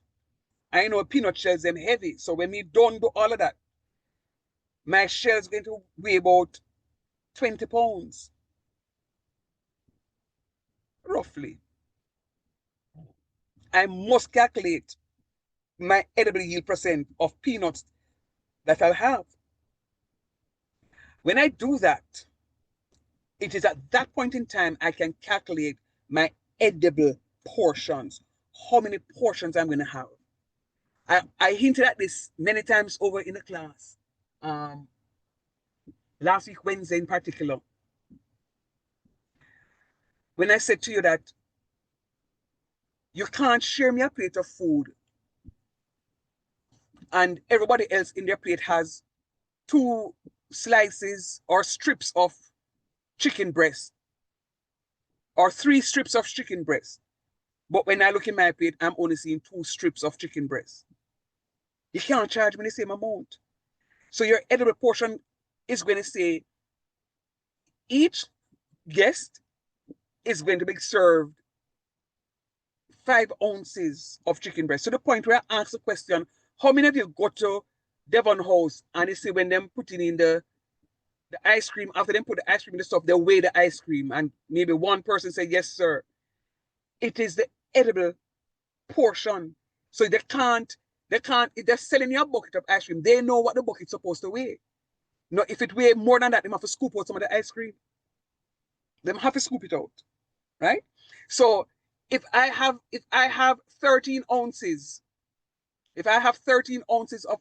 I know peanut shells them heavy. So when we don't do all of that, my shell is going to weigh about 20 pounds. Roughly. I must calculate my edible yield percent of peanuts that I'll have. When I do that, it is at that point in time I can calculate my edible portions, how many portions I'm going to have. I hinted at this many times over in the class. Last week, Wednesday in particular, when I said to you that you can't share me a plate of food and everybody else in their plate has 2 slices or strips of chicken breast or 3 strips of chicken breast. But when I look in my plate, I'm only seeing 2 strips of chicken breast. You can't charge me the same amount. So your edible portion is going to say each guest is going to be served 5 ounces of chicken breast. To the point where I ask the question, how many of you go to Devon House and you see when them putting in the ice cream, after them put the ice cream in the stuff, they weigh the ice cream and maybe one person say, yes, sir. It is the edible portion. So they can't, if they're selling you a bucket of ice cream, they know what the bucket's supposed to weigh. No, if it weighs more than that, they have to scoop out some of the ice cream. They have to scoop it out, right? So if I have 13 ounces, if I have 13 ounces of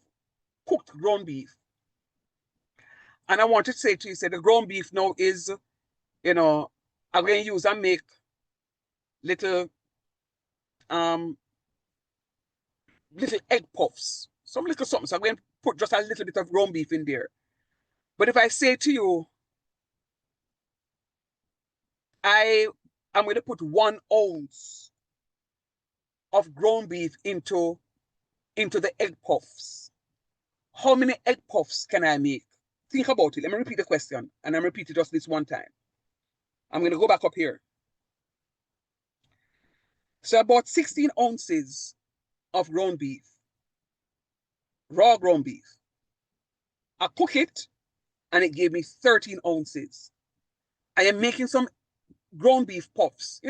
cooked ground beef, and I want to say to you, say the ground beef now is, I'm going to use and make little little egg puffs, some little something. So I'm going to put just a little bit of ground beef in there. But if I say to you, I'm going to put 1 ounce of ground beef into the egg puffs, how many egg puffs can I make? Think about it. Let me repeat the question, and I'm repeating just this one time. I'm going to go back up here. So about 16 ounces of ground beef, raw ground beef. I cook it, and it gave me 13 ounces. I am making some ground beef puffs.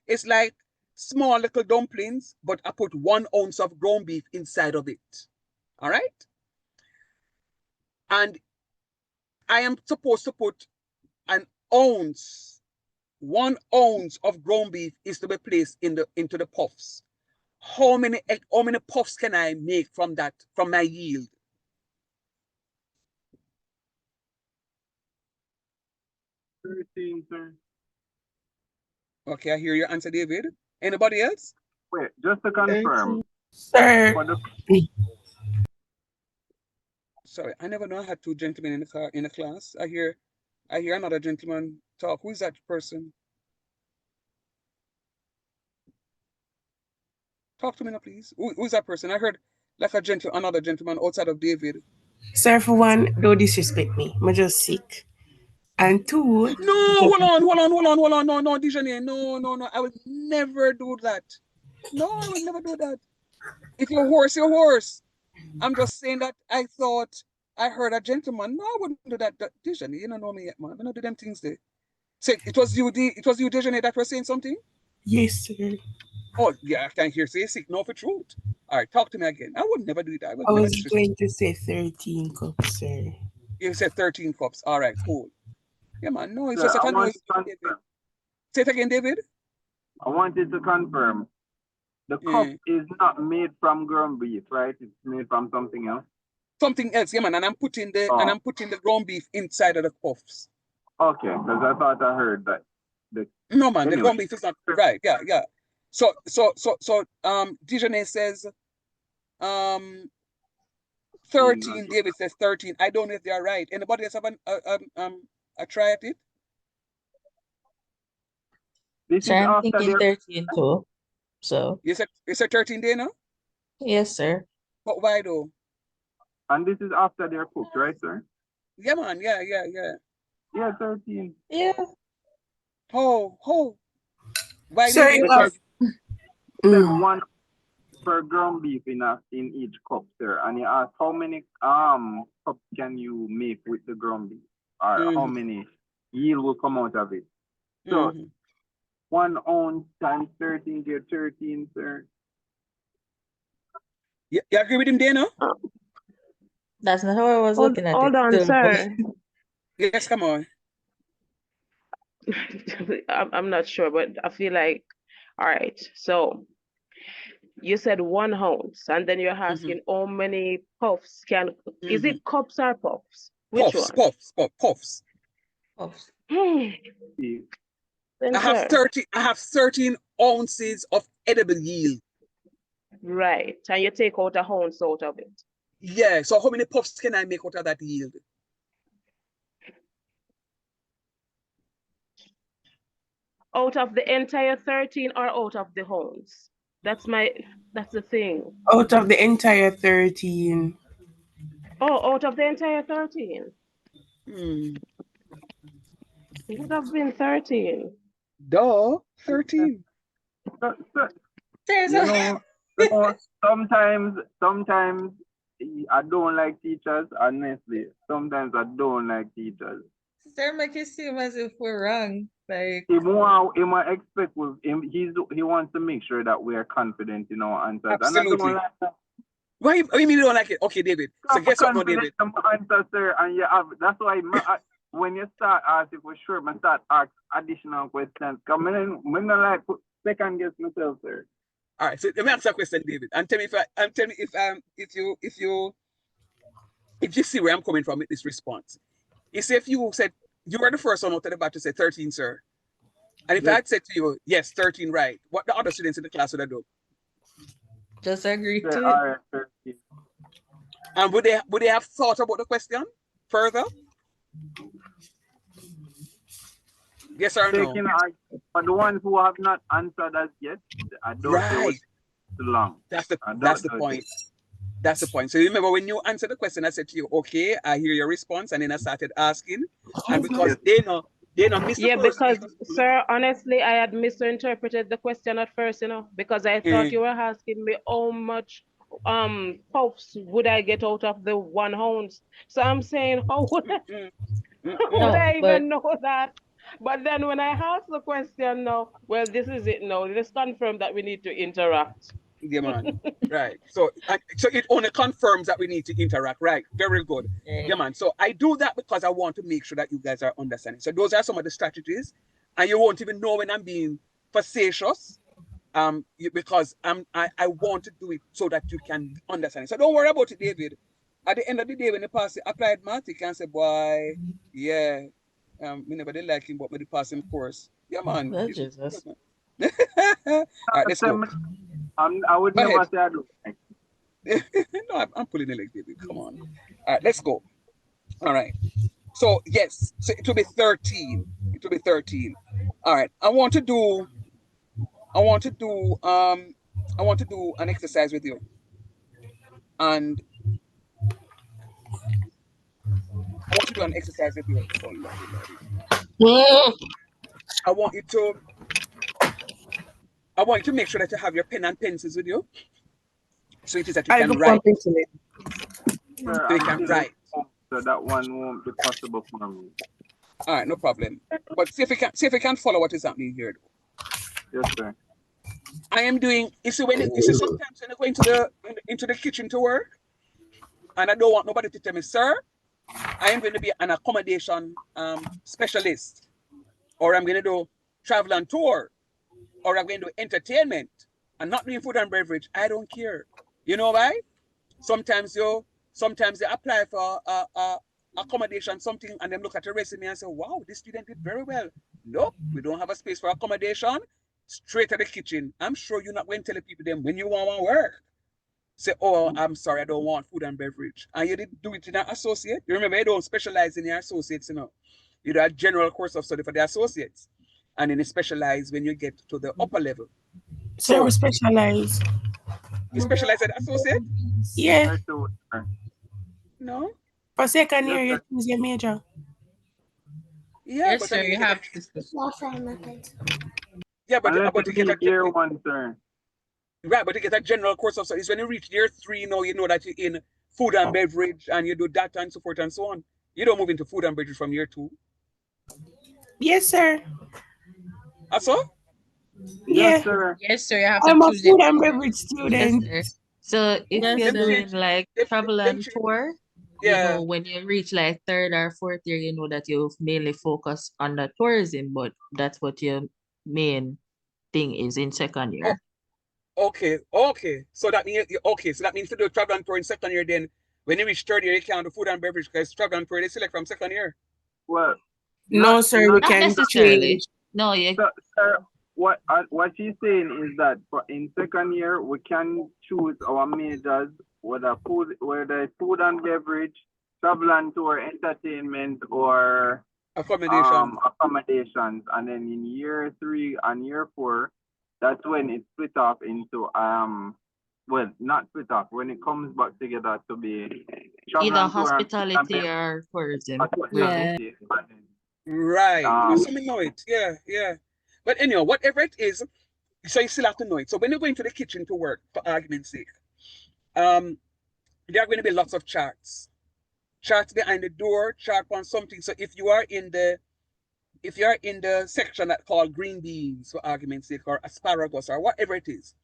It's like small little dumplings, but I put 1 ounce of ground beef inside of it. All right? And I am supposed to put an ounce, 1 ounce of ground beef is to be placed into the puffs. How many puffs can I make from my yield?
Sir.
Okay, I hear your answer, David. Anybody else?
Wait, just to confirm.
Sir.
Sorry, I never know I had 2 gentlemen in the class. I hear another gentleman talk. Who is that person? Talk to me now, please. Who is that person? I heard like another gentleman outside of David.
Sir, for one, don't disrespect me. I'm just sick. And 2.
No, hold on. No, Dijonay. No. I would never do that. No, I would never do that. If you're horse, you're horse. I'm just saying that I thought I heard a gentleman. No, I wouldn't do that. Dijonay, you don't know me yet, man. I don't do them things there. Say it was you, Dijonay, that was saying something?
Yes, sir.
Oh, yeah, I can hear say sick. No, for truth. All right, talk to me again. I would never do that.
I was going to say 13 cups, sir.
You said 13 cups. All right, cool. Yeah, man. No, it's just that I know it's David. Say it again, David.
I wanted to confirm. The cup is not made from ground beef, right? It's made from something else.
Something else, yeah, man. And I'm putting the ground beef inside of the puffs.
Okay, because I thought I heard that.
No, man, the ground beef is not right. Yeah. So Dijonay says 13. David says 13. I don't know if they are right. Anybody else have a try at it?
Sir, I'm thinking 13 too. So
you said 13 day now?
Yes, sir.
But why though?
And this is after they're cooked, right, sir?
Yeah, man. Yeah.
Yeah, 13.
Yeah.
Oh. Why?
Sir,
there's 1 per ground beef in each cup, sir. And you ask how many cups can you make with the ground beef, or how many yield will come out of it. So 1 ounce times 13 get 13, sir.
You agree with him there, no?
That's not how I was looking at it.
Hold on, sir.
Yes, come on.
I'm not sure, but I feel like, all right. So you said 1 ounce, and then you're asking how many puffs is it cups or puffs? Which one?
Puffs. I have 13 ounces of edible yield.
Right. And you take out 1 ounce out of it.
Yeah, so how many puffs can I make out of that yield?
Out of the entire 13 or out of the homes? That's the thing.
Out of the entire 13.
Oh, out of the entire 13.
Hmm.
It would have been 13.
Duh, 13.
You know, sometimes I don't like teachers, honestly. Sometimes I don't like teachers.
Sir, make it seem as if we're wrong. Like
He wants to make sure that we are confident in our answers.
Absolutely.
And I don't like that.
Why you mean you don't like it? Okay, David. So guess what now, David?
Answer, sir, and that's why when you start asking for sure, I start ask additional questions. Come in, I'm not like second guess myself, sir.
All right, so let me answer a question, David, and tell me if you see where I'm coming from with this response. You see, if you said you were the first one out of the batch to say 13, sir, and if I had said to you, yes, 13, right, what the other students in the class would have done?
just agree to it.
All right, 13.
And would they have thought about the question further? Yes or no?
But the ones who have not answered as yet, I don't think it's too long.
That's the point. That's the point. So you remember when you answered the question, I said to you, okay, I hear your response, and then I started asking, and because they know miss the first
because sir, honestly, I had misinterpreted the question at first, because I thought you were asking me how much puffs would I get out of the 1 ounce. So I'm saying, how would I even know that? But then when I asked the question now, well, this is it now. Let's confirm that we need to interact.
Yeah, man. Right. So it only confirms that we need to interact. Right. Very good. Yeah, man. So I do that because I want to make sure that you guys are understanding. So those are some of the strategies, and you won't even know when I'm being facetious, because I want to do it so that you can understand it. So don't worry about it, David. At the end of the day, when you pass the applied math, you can say, boy, yeah, we never did like him, but we pass him course. Yeah, man.
Well, Jesus.
All right, let's go.
I would never say I do.
No, I'm pulling the leg, David. Come on. All right, let's go. All right. So yes, so it will be 13. It will be 13. All right. I want to do an exercise with you. And I want to do an exercise with you. I want you to make sure that you have your pen and pencils with you. So it is that you can write.
So you can write. So that one won't be possible for me.
All right, no problem. But see if you can follow what is happening here.
Yes, sir.
I am doing. You see sometimes when I go into the kitchen to work, and I don't want nobody to tell me, sir, I am going to be an accommodation specialist, or I'm going to do travel and tour, or I'm going to do entertainment. I'm not doing food and beverage. I don't care. You know why? Sometimes they apply for accommodation something, and then look at your resume and say, wow, this student did very well. Nope, we don't have a space for accommodation. Straight to the kitchen. I'm sure you're not going to tell the people them when you want to work. Say, oh, I'm sorry, I don't want food and beverage. And you didn't do it in an associate. You remember, you don't specialize in your associates, You do a general course of study for the associates. And then you specialize when you get to the upper level.
So we specialize.
You specialize at associate?
Yeah.
No.
For second year, you choose your major.
Yeah,
yes,
but
sir, you have to.
Yeah, but you get a
year 1, sir.
Right, but you get a general course of study. It's when you reach year 3, you know that you're in food and beverage, and you do that and so forth and so on. You don't move into food and beverage from year 2.
Yes, sir.
Also?
Yes,
sir.
Yes, sir. You have to
I'm a
choose
food and beverage student.
Yes, so if you're doing like travel and tour,
yeah,
when you reach like 3rd or 4th year, you know that you mainly focus on the tourism, but that's what your main thing is in 2nd year.
Okay. So that means to do travel and tour in 2nd year, then when you reach 3rd year, you can't do food and beverage because travel and tour they select from 2nd year.
Well,
no, sir, we
not
can
necessarily.
change.
No, yeah.
Sir, what she's saying is that for in second year we can choose our majors, whether food and beverage, travel and tour, entertainment, or accommodations, and then in year 3 and year 4, that's when it's split off into well, not split off, when it comes back together to be travel
Either
and tour
hospitality or tourism.
yeah.
Right. So me know it. Yeah. But anyhow, whatever it is, so you still have to know it. So when you go into the kitchen to work, for argument's sake, there are going to be lots of charts. Charts behind the door, chart on something. So if you are in the section that called green beans, for argument's sake, or asparagus, or whatever it is,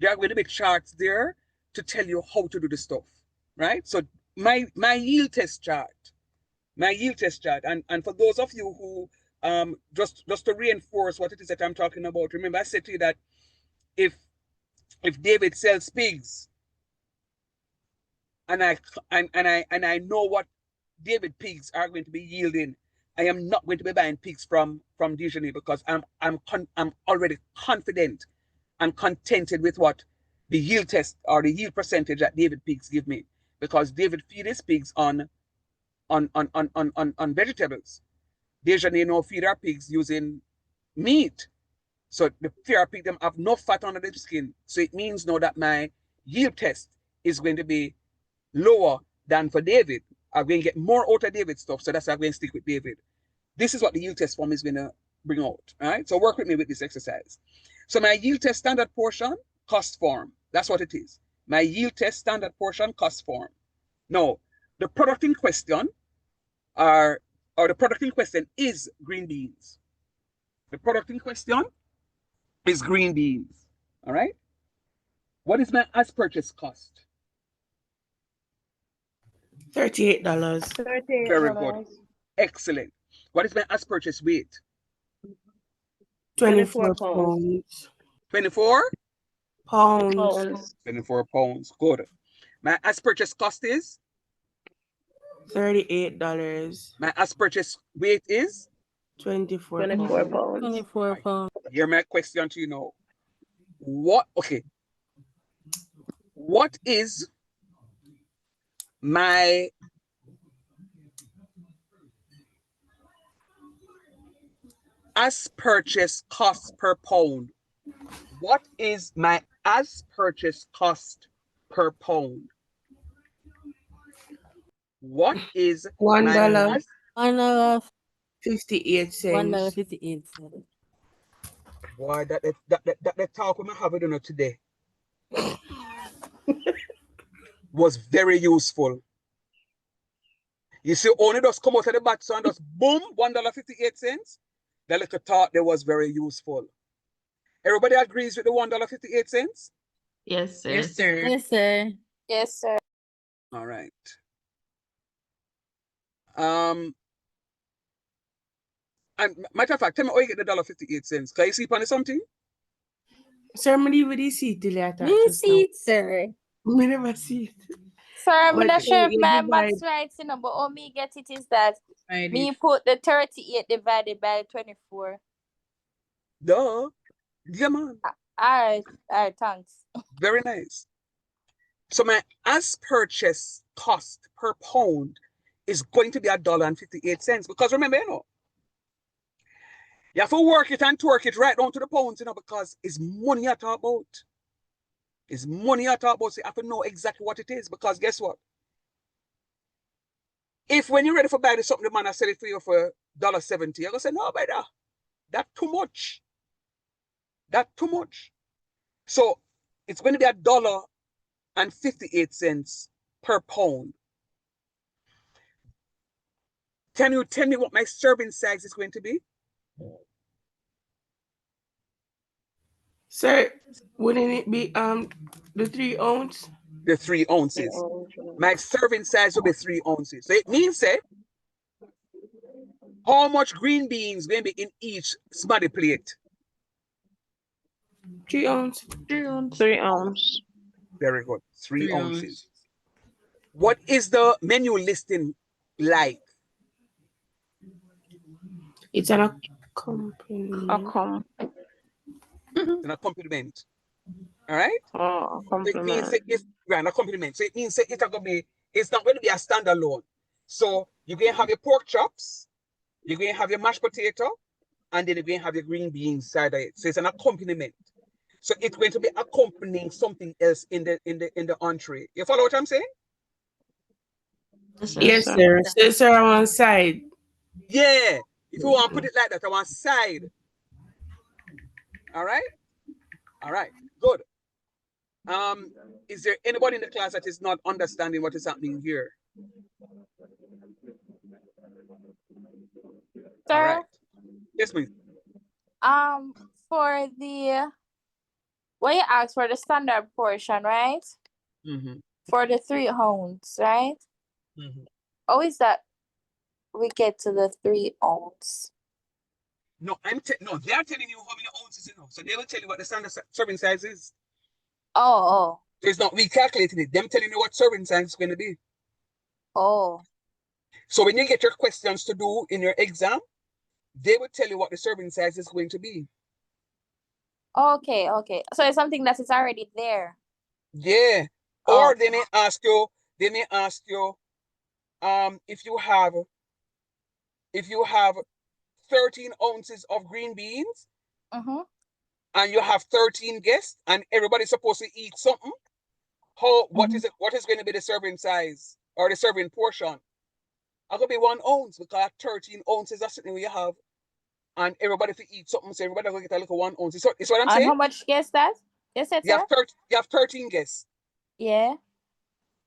there are going to be charts there to tell you how to do the stuff. Right? So my yield test chart, and for those of you who just to reinforce what it is that I'm talking about, remember I said to you that if David sells pigs, and I know what David pigs are going to be yielding, I am not going to be buying pigs from Dijonais, because I'm already confident and contented with what the yield test or the yield percentage that David pigs give me, because David feed his pigs on vegetables. Dijonais no feed our pigs using meat. So the fear pig them have no fat under the skin. So it means now that my yield test is going to be lower than for David. I'm going to get more out of David stuff. So that's why I'm going to stick with David. This is what the yield test form is going to bring out. All right. So work with me with this exercise. So my yield test standard portion, cost form. That's what it is. My yield test standard portion, cost form. Now, the product in question the product in question is green beans. The product in question is green beans. All right. What is my as purchase cost?
$38.
$38.
Very good. Excellent. What is my as purchase weight?
24
pounds.
24
pounds.
24 pounds. Good. My as purchase cost is
$38.
My as purchase weight is
24
pounds.
24 pounds.
Hear my question to you now. What is my as purchase cost per pound? What is my as purchase cost per pound? What is
$1.
$1.58.
$1.58.
Boy, that talk we have it today was very useful. You see, only just come out of the box and just boom, $1.58. That little talk there was very useful. Everybody agrees with the $1.58?
Yes, sir.
Yes, sir. Yes, sir. Yes, sir.
All right. And matter of fact, tell me how you get the $1.58. Can you see upon something?
Sir, I leave with the seat till I talk.
You see it, sir.
I never see it.
Sir, I'm
But
not sure if
you
my
divide-
math's right, you know, but how me get it is that me put the 38 divided by 24.
Duh. Yeah, man.
All right, thanks.
Very nice. So my as purchase cost per pound is going to be $1.58. Because remember, you have to work it and twerk it right down to the pounds, because it's money you talk about. It's money you talk about, so you have to know exactly what it is. Because guess what? If when you're ready for buying something, the man I sell it for you for $1.70, you're gonna say, no, brother, that's too much. That's too much. So it's going to be $1.58 per pound. Can you tell me what my serving size is going to be?
Sir, wouldn't it be the 3 ounce?
The 3 ounces. My serving size will be 3 ounces. So it means how much green beans going to be in each smarty plate?
3 ounce.
3 ounce.
Very good. 3 ounces. What is the menu listing like?
It's an company.
It's an accompaniment. All right?
Oh,
It means
compliment.
it's an accompaniment. So it means it's not going to be a standalone. So you're going to have your pork chops, you're going to have your mashed potato, and then you're going to have your green beans side of it. So it's an accompaniment. So it's going to be accompanying something else in the entree. You follow what I'm saying?
Yes, sir. So, sir, on one side.
Yeah. If you want to put it like that, on one side. All right? All right. Good. Is there anybody in the class that is not understanding what is happening here?
Sir,
all right. Yes, please.
for the what you asked for the standard portion, right? For the 3 ounce, right? How is that we get to the 3 ounce?
No, no, they are telling you how many ounces, you know. So they will tell you what the standard serving size is.
Oh.
So it's not we calculating it. Them telling you what serving size is going to be.
Oh.
So when you get your questions to do in your exam, they will tell you what the serving size is going to be.
Okay, okay. So it's something that is already there.
Yeah. Or they may ask you, if you have 13 ounces of green beans, and you have 13 guests, and everybody's supposed to eat something, what is going to be the serving size or the serving portion? It's going to be 1 ounce, because 13 ounces is something we have, and everybody to eat something, so everybody will get a little 1 ounce. It's what I'm saying.
And how much guests that? Yes, sir.
You have 13 guests.
Yeah.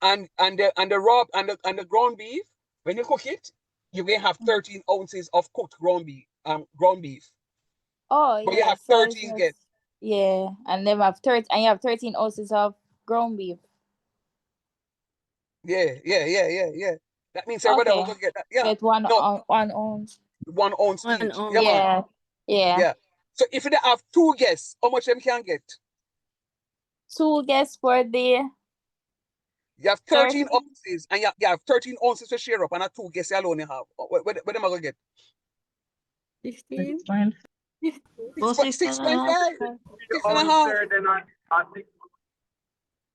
And the ground beef, when you cook it, you're gonna have 13 ounces of cooked ground beef.
Oh,
but
yeah.
you have 13 guests.
Yeah, and then you have 13 ounces of ground beef.
Yeah. That means everybody will get that. Yeah.
Get 1 ounce.
1 ounce each.
Yeah.
Yeah. So if they have 2 guests, how much them can get?
2 guests for the.
You have 13 ounces, and you have 13 ounces to share up, and 2 guests you alone you have. What them are going to get?
15.
6.5. 6.5.
Then I think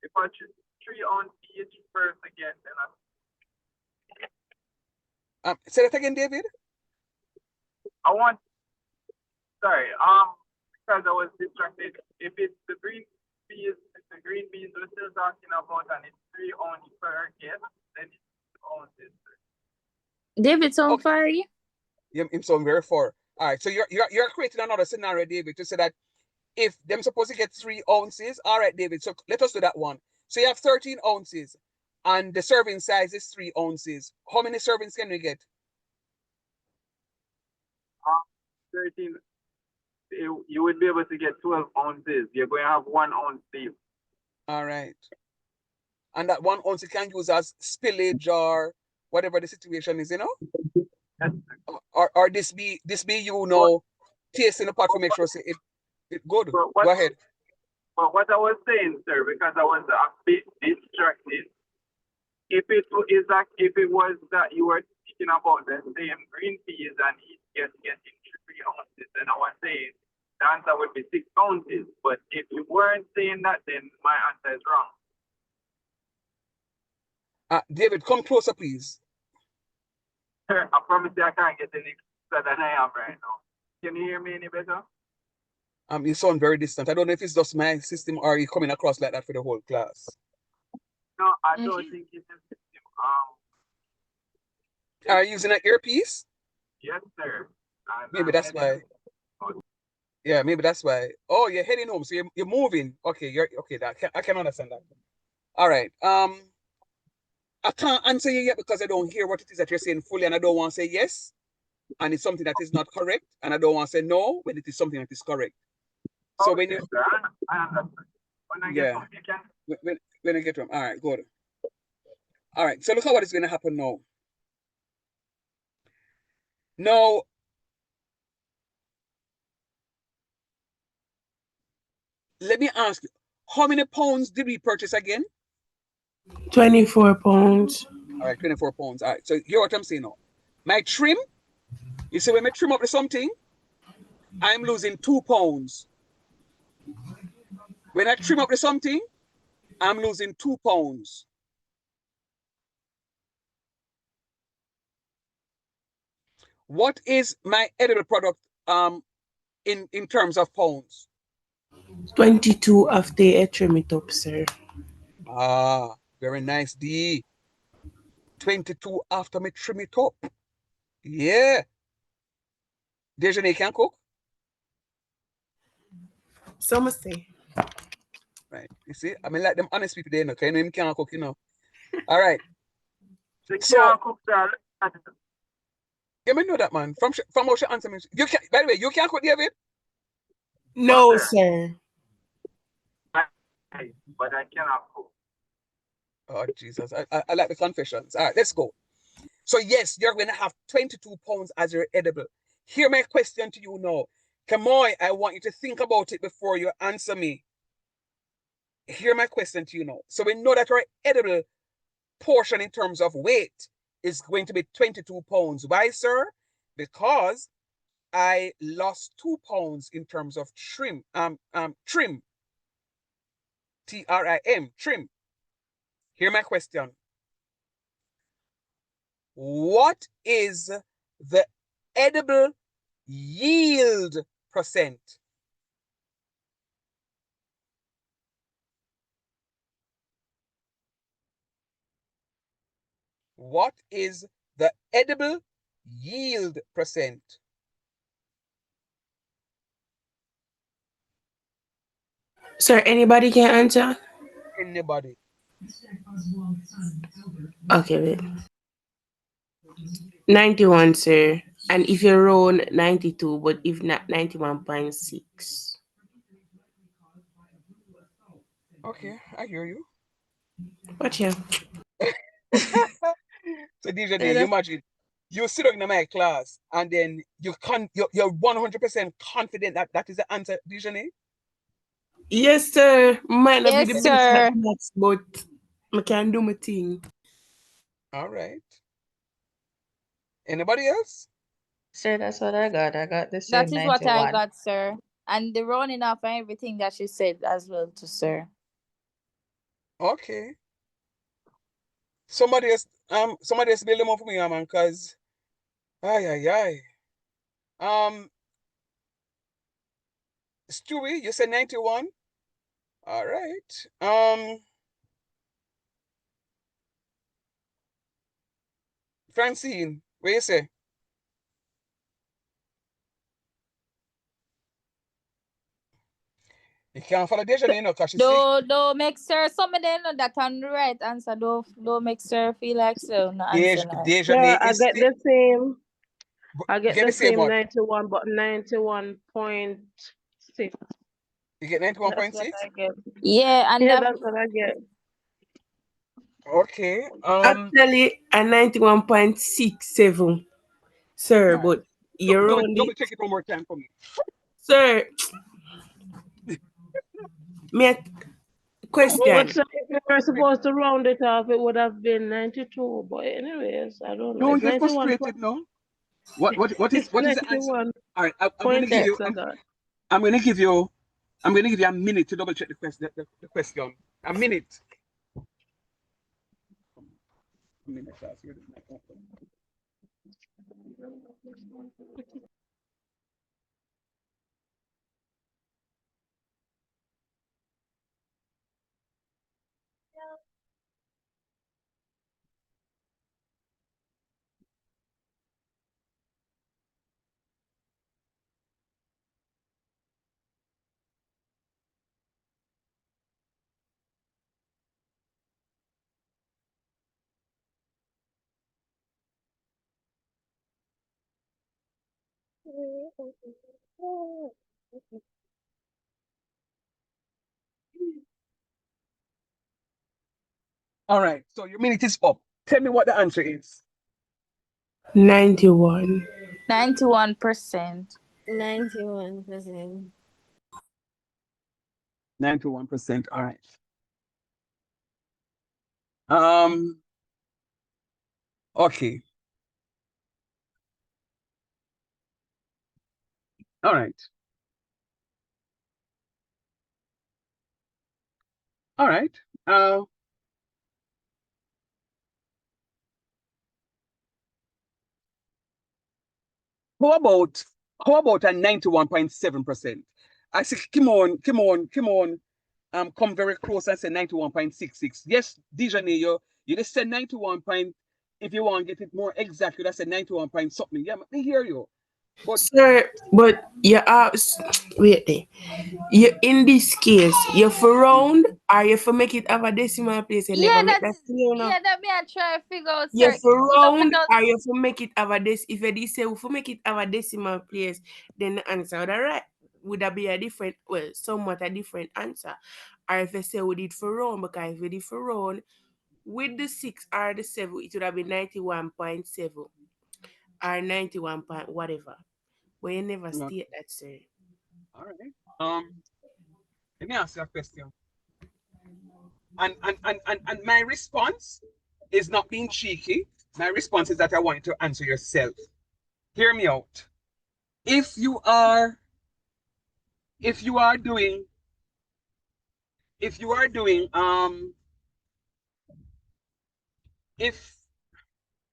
if I choose 3 on each first again, then
say that again, David.
Sorry, because I was distracted. If it's the green beans we're still talking about, and it's 3 ounces per guest, then it's 2 ounces.
David, so far.
Yeah, I'm so very far. All right, so you're creating another scenario, David, to say that if them supposed to get 3 ounces, all right, David. So let us do that one. So you have 13 ounces, and the serving size is 3 ounces. How many servings can we get?
13. You would be able to get 12 ounces. You're going to have 1 ounce beef.
All right. And that 1 ounce you can use as spillage or whatever the situation is, you know?
Yes.
Or this be you know, tasting the pot to make sure it good. Go ahead.
But what I was saying, sir, because I was a bit distracted, if it was that you were speaking about the same green peas and each guest getting 3 ounces, then I was saying the answer would be 6 ounces. But if you weren't saying that, then my answer is wrong.
David, come closer, please.
I promise you I can't get any closer than I am right now. Can you hear me any better?
You sound very distant. I don't know if it's just my system or you coming across like that for the whole class.
No, I don't think it's a system.
Are you using an earpiece?
Yes, sir.
Maybe that's why. Yeah, maybe that's why. Oh, you're heading home, so you're moving. Okay, I can understand that. All right. I can't answer you yet because I don't hear what it is that you're saying fully, and I don't want to say yes, and it's something that is not correct, and I don't want to say no when it is something that is correct. So when you,
when I get home, you can.
When I get home, all right, good. All right, so look at what is going to happen now. Now, let me ask you, how many pounds did we purchase again?
24 pounds.
All right, 24 pounds. All right, so hear what I'm saying now. My trim, you see, when I trim up to something, I'm losing 2 pounds. When I trim up the something, I'm losing 2 pounds. What is my edible product in terms of pounds?
22 after I trim it up, sir.
Ah, very nice, D. 22 after me trim it up. Yeah. Dejeuner can cook?
Some say.
Right. You see, I mean, like them honest people there, okay? You know, him can't cook, you know. All right. So, you may know that, man. From how she answer me. You can, by the way, you can't cook, David?
No, sir.
But I cannot cook.
Oh, Jesus. I like the confessions. All right, let's go. So, yes, you're going to have 22 pounds as your edible. Here my question to you now. Kamoy, I want you to think about it before you answer me. Here my question to you now. So we know that our edible portion in terms of weight is going to be 22 pounds. Why, sir? Because I lost 2 pounds in terms of trim. Trim. T-R-I-M, trim. Here my question. What is the edible yield percent? What is the edible yield percent?
Sir, anybody can answer?
Anybody.
Okay, wait. 91, sir. And if you round 92, but if not 91.6.
Okay, I hear you.
Watch here.
So DJ, you imagine you sit in my class and then you're 100% confident that that is the answer, DJ?
Yes, sir. Might not be the
Yes,
best
sir.
at maths, but I can do my thing.
All right. Anybody else?
Sir, that's what I got. I got the
That
same
is what I
91.
got, sir. And the running off and everything that she said as well to sir.
Okay. Somebody else build them up for me, man, because ay. Stewie, you said 91. All right. Francine, what you say? You can't follow Deja, you know, because she's sick.
Don't make sir some of them know that on the right answer. Don't make sir feel like so no answer now.
Deja
Yeah, I
is
get
sick.
the same. I
You
get
get
the
the same
same
what?
91, but 91.6.
You get
That's what
91.6?
I get.
Yeah, and
Yeah, that's what I get.
Okay.
Actually, a 91.67, sir,
Right.
but you're only.
Double check it one more time for me.
Sir, me a question.
But so if you were supposed to round it off, it would have been 92. But anyways, I don't know.
Don't
It's
get
91.
frustrated now. What is
It's
the answer?
91.
All right, I'm gonna give you. I'm gonna give you a minute to double check the question. The question. A minute. A minute. All right, so your minute is up. Tell me what the answer is.
91.
91%.
91%.
91%. All right. Okay. All right. All right. How about a 91.7%? I say, come on. Come very close and say 91.66. Yes, Dijon, you just said 91 point. If you want to get it more exact, you just said 91 point something. Yeah, me hear you. But
Sir, but you are wait there. You in this case, you for round or you for make it have a decimal place and
Yeah,
never make that clear enough.
yeah, that me I try to figure out,
You
sir.
for
You know,
round
because
or you for make it have a if you say for make it have a decimal place, then the answer would that be a different, well, somewhat a different answer. Or if you say we did for round, because if we did for round with the 6 or the 7, it would have been 91.7 or 91 point whatever. But you never state that, sir.
all right. Let me ask you a question. And my response is not being cheeky. My response is that I want you to answer yourself. Hear me out. If you are doing if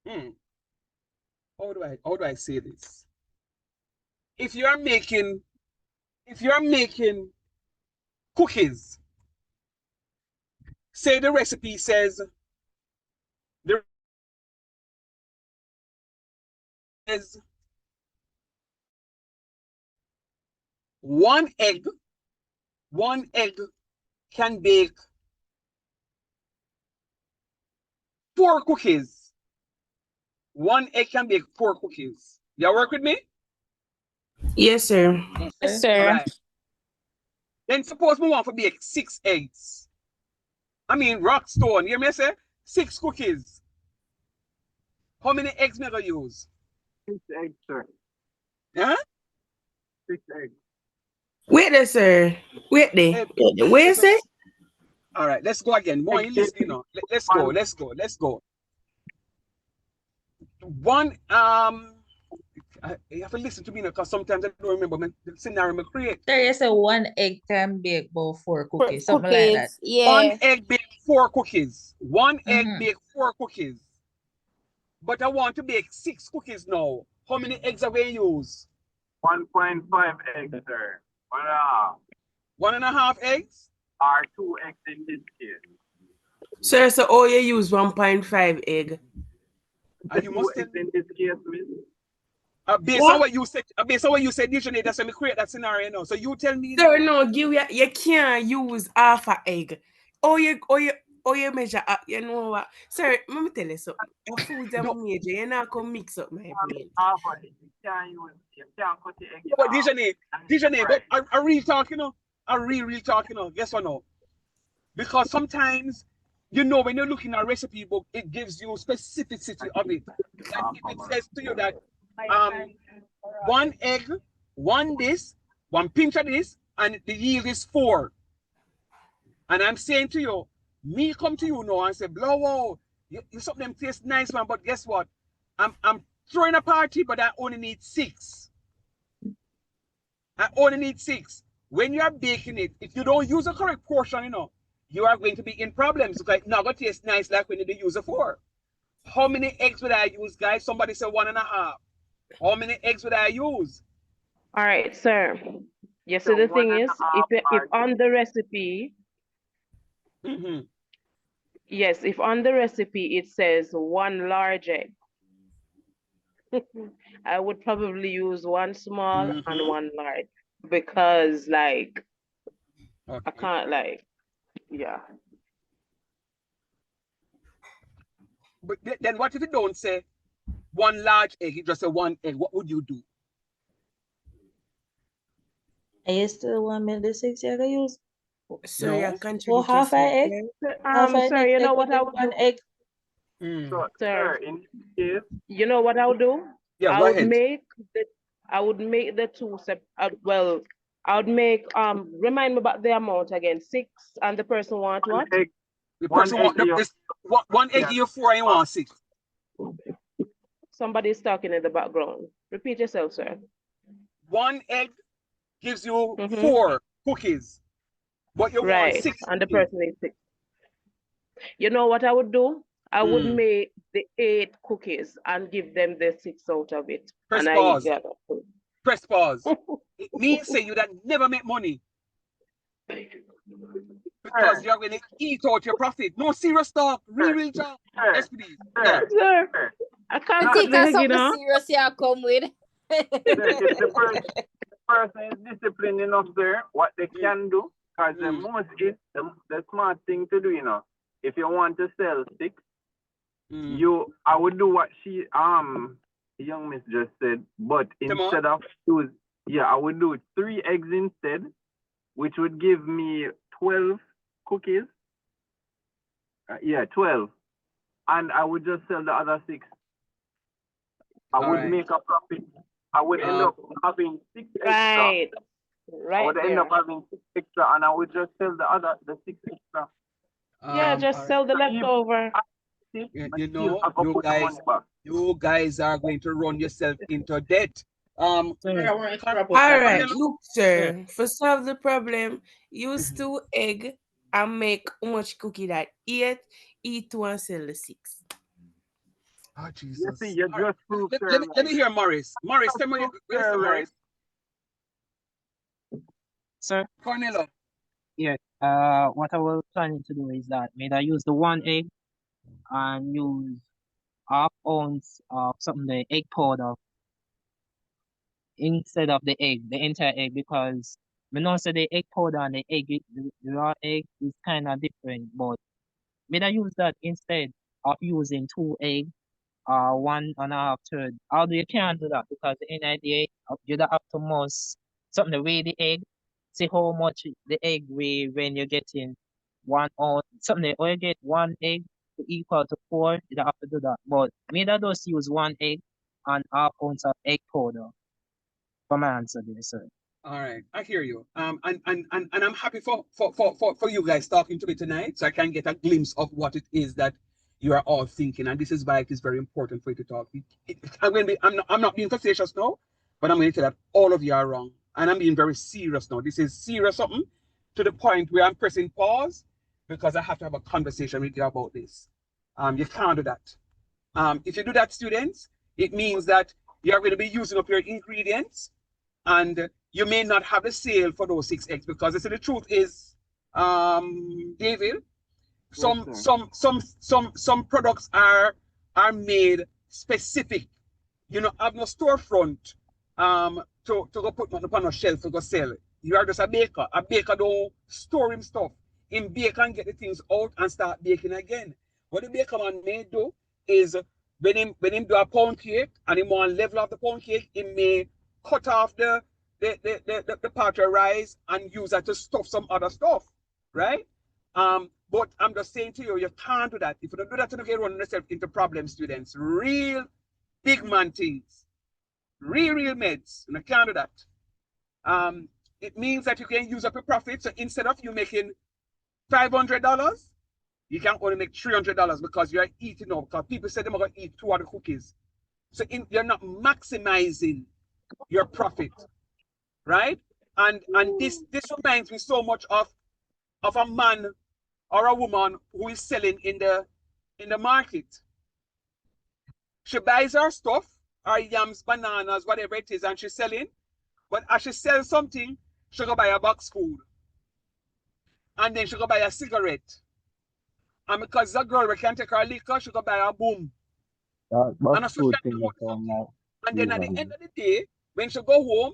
hmm, how do I say this? If you are making cookies, say the recipe says there is one egg can bake 4 cookies. One egg can bake 4 cookies. You work with me?
Yes, sir.
yes,
All
sir.
right. Then suppose we want to bake 6 eggs. I mean, rock stone. You hear me say? 6 cookies. How many eggs may I use?
6 eggs, sir.
Huh?
6 eggs.
Wait there, sir. Wait there. Where you say?
All right, let's go again. More you listening now. Let's go. One, you have to listen to me now because sometimes I don't remember the scenario I create.
There you say 1 egg can bake about 4 cookies, something like that.
Yeah.
1 egg bake 4 cookies. 1 egg bake 4 cookies. But I want to bake 6 cookies now. How many eggs have we used?
1.5 eggs, sir. 1.5.
1.5 eggs?
Or 2 eggs in this case.
Sir, so all you use 1.5 egg.
And you must tell
in this case, miss.
based on what you said, usually that's when we create that scenario now. So you tell me.
Sir, no, you can't use half a egg. Oh you measure you know what? Sir, let me tell you something. Your food's a major, you're not gonna mix up my brain.
Half a egg. You can't cut the egg.
But Dijane, but I real talk, you know. I real talk, you know. Yes or no? Because sometimes, you know, when you're looking at a recipe book, it gives you specificity of it. That if it says to you that 1 egg, 1 this, 1 pinch of this, and the yield is 4. And I'm saying to you, me come to you now and say, blow, you something them taste nice, man, but guess what? I'm throwing a party, but I only need 6. I only need 6. When you are baking it, if you don't use the correct portion, you know, you are going to be in problems because it's not going to taste nice like when you use a 4. How many eggs would I use, guys? Somebody said 1.5. How many eggs would I use?
All right, sir. Yes, so the thing is, if on the recipe, yes, if on the recipe it says 1 large egg, I would probably use 1 small and 1 large because, like, I can't, like, yeah.
But then what if you don't say 1 large egg, you just say 1 egg? What would you do?
I still want me the 6 you use.
So you
or half an egg?
Sir, you know what I would do?
1 egg.
So, sir, in this case,
you know what I would do?
Yeah,
I
go
would
ahead.
make the 2 well, I would make remind me about the amount again. 6 and the person want what?
The person want one egg you 4 and you want 6.
Somebody's talking in the background. Repeat yourself, sir.
1 egg gives you 4 cookies. But you want
Right.
6
And the
cookies.
person is 6. You know what I would do? I would make the 8 cookies and give them the 6 out of it.
Press
And I eat
pause.
the other 2.
Press pause. It means say you that never make money. Because you're going to eat out your profit. No serious talk. Real talk. Yes, please. Yeah.
Sir, I can't
I think that's
beg, you
something
know.
serious you come with.
If the person is disciplined enough there, what they can do, because the most is the smart thing to do, you know. If you want to sell 6, I would do what she the young miss just said, but instead of I would do 3 eggs instead, which would give me 12 cookies. 12. And I would just sell the other 6. I would make a profit. I would end up having 6 extra.
Right.
I would end up having 6 extra, and I would just sell the 6 extra.
Yeah, just sell the leftover.
You know, you guys are going to run yourself into debt.
All right, look, sir. For solve the problem, use 2 egg and make how much cookie that 8, eat 2 and sell the 6.
Oh, Jesus.
You see, you just proved
let me hear Morris. Morris, tell me where's Morris?
Sir?
Cornello.
Yeah. What I was planning to do is that maybe I use the 1 egg and use half ounce of something the egg powder instead of the egg, the entire egg, because we know so the egg powder and the egg, the raw egg is kind of different, but maybe I use that instead of using 2 eggs. 1.5 third. Although you can't do that because the NIDA, you don't have to most something to weigh the egg, see how much the egg weigh when you're getting 1 ounce, something or you get 1 egg to equal to 4, you don't have to do that. But me that just use 1 egg and half ounce of egg powder for my answer there, sir.
All right, I hear you. And I'm happy for you guys talking to me tonight, so I can get a glimpse of what it is that you are all thinking, and this is why it is very important for you to talk. I'm not being facetious now, but I'm going to tell that all of you are wrong, and I'm being very serious now. This is serious something to the point where I'm pressing pause because I have to have a conversation with you about this. You can't do that. If you do that, students, it means that you are going to be using up your ingredients, and you may not have a sale for those 6 eggs because the truth is, David. Some products are made specific. You know, have no storefront to go put nothing upon a shelf to go sell it. You are just a baker. A baker don't store him stuff. Him bake and get the things out and start baking again. What the baker man may do is when him do a pound cake and he want level of the pound cake, he may cut off the part of rice and use that to stuff some other stuff, right? But I'm just saying to you, you can't do that. If you don't do that, you get run yourself into problems, students. Real big man things. Real meds. You can't do that. It means that you can use up your profit. So instead of you making $500, you can only make $300 because you're eating up. Because people say they're going to eat 2 other cookies. So you're not maximizing your profit, right? And this reminds me so much of a man or a woman who is selling in the market. She buys her stuff, her yams, bananas, whatever it is, and she's selling. But as she sells something, she go buy a box food. And then she go buy a cigarette. And because the girl we can't take her liquor, she go buy a boom. And so and then at the end of the day, when she go home,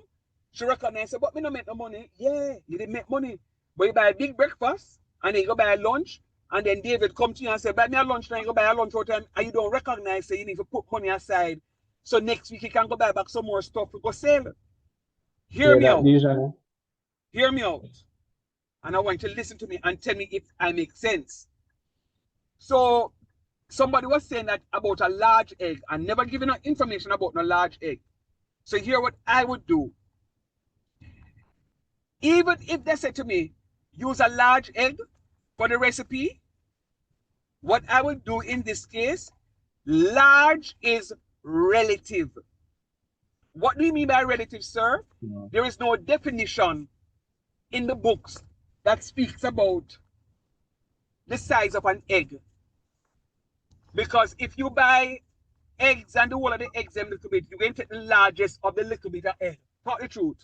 she recognize, but me no make no money. Yeah, you didn't make money. But you buy a big breakfast, and then you go buy a lunch, and then David come to you and say, buy me a lunch, and you go buy a lunch out, and you don't recognize, so you need to put money aside. So next week you can go buy back some more stuff to go sell. Hear me out. Hear me out. And I want you to listen to me and tell me if I make sense. So somebody was saying that about a large egg and never giving her information about no large egg. So here what I would do. Even if they say to me, use a large egg for the recipe, what I would do in this case, large is relative. What do you mean by relative, sir? There is no definition in the books that speaks about the size of an egg. Because if you buy eggs and the whole of the eggs a little bit, you're going to take the largest of the little bit of egg. Talk the truth.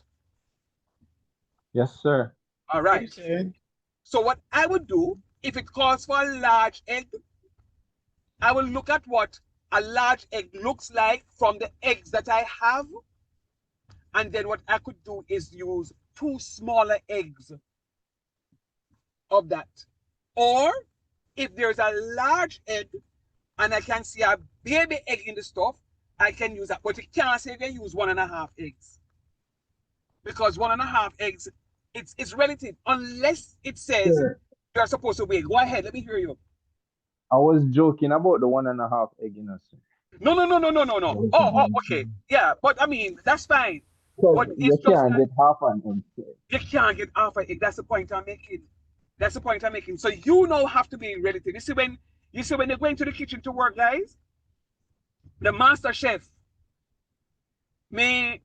Yes, sir.
All right. So what I would do, if it calls for a large egg, I will look at what a large egg looks like from the eggs that I have. And then what I could do is use 2 smaller eggs of that. Or if there's a large egg and I can see a baby egg in the stuff, I can use that. But you can't say they use 1.5 eggs. Because 1.5 eggs, it's relative. Unless it says you're supposed to weigh. Go ahead, let me hear you.
I was joking about the 1.5 egg, you know, sir.
No. Oh, okay. Yeah, but I mean, that's fine. But
you can't get half an egg.
You can't get half an egg. That's the point I'm making. That's the point I'm making. So you now have to be relative. You see when they're going to the kitchen to work, guys, the master chef may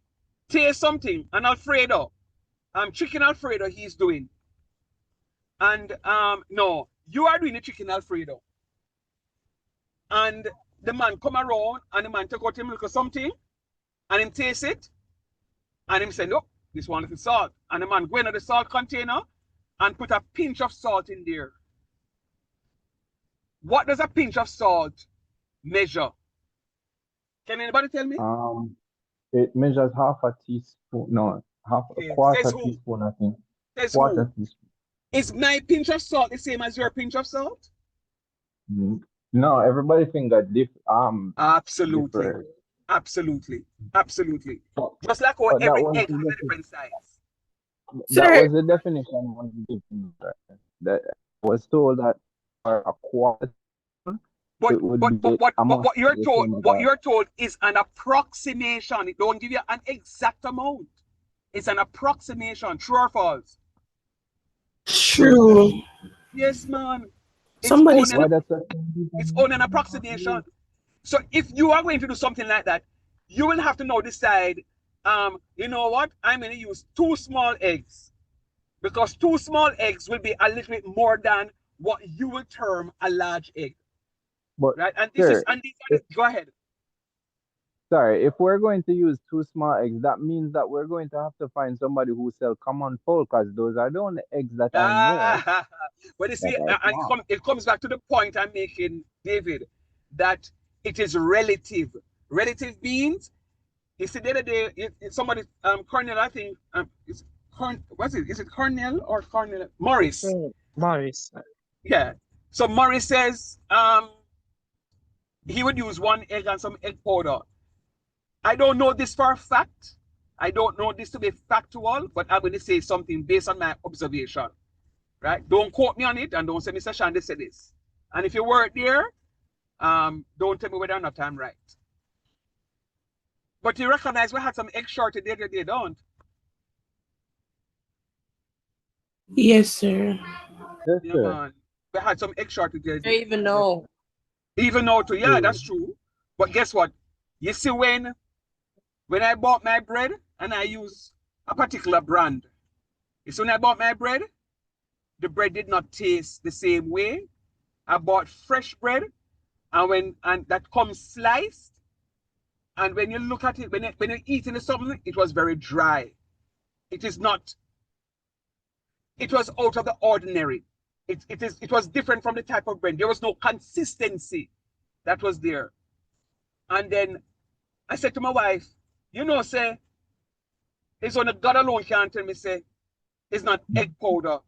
taste something, an Alfredo, chicken Alfredo he's doing. And no, you are doing the chicken Alfredo. And the man come around and the man take out him look at something and him taste it. And him say, no, this one is salt. And the man go into the salt container and put a pinch of salt in there. What does a pinch of salt measure? Can anybody tell me?
It measures half a teaspoon. No, a quarter teaspoon, I think. Quarter teaspoon.
Is my pinch of salt the same as your pinch of salt?
No, everybody think that
absolutely.
Different.
Absolutely. Just like how every egg has a different size.
That was the definition that I was told that a quarter.
But what you're told is an approximation. It don't give you an exact amount. It's an approximation. True or false?
True.
Yes, man. It's only an approximation. So if you are going to do something like that, you will have to now decide, you know what? I'm going to use 2 small eggs. Because 2 small eggs will be a little bit more than what you will term a large egg.
But,
right? And
sir,
go ahead.
Sorry, if we're going to use 2 small eggs, that means that we're going to have to find somebody who sells common fowl, because those are the only eggs that I know.
But you see, it comes back to the point I'm making, David, that it is relative. Relative means, you see, the other day, somebody, Cornell, I think, is it Cornell or Cornell? Morris.
Morris.
Yeah. So Morris says he would use 1 egg and some egg powder. I don't know this for a fact. I don't know this to be factual, but I'm going to say something based on my observation. Right? Don't quote me on it and don't say Mr. Shandy said this. And if you weren't there, don't tell me whether or not I'm right. But you recognize we had some egg shortage there, they don't?
Yes, sir.
Yeah, man. We had some egg shortages.
Even though.
Even though too, yeah, that's true. But guess what? You see, when I bought my bread and I use a particular brand, you see, when I bought my bread, the bread did not taste the same way. I bought fresh bread, and that comes sliced, and when you look at it, when you're eating something, it was very dry. It is not. It was out of the ordinary. It was different from the type of bread. There was no consistency that was there. And then I said to my wife, you know, say, it's only God alone can tell me, say, it's not egg powder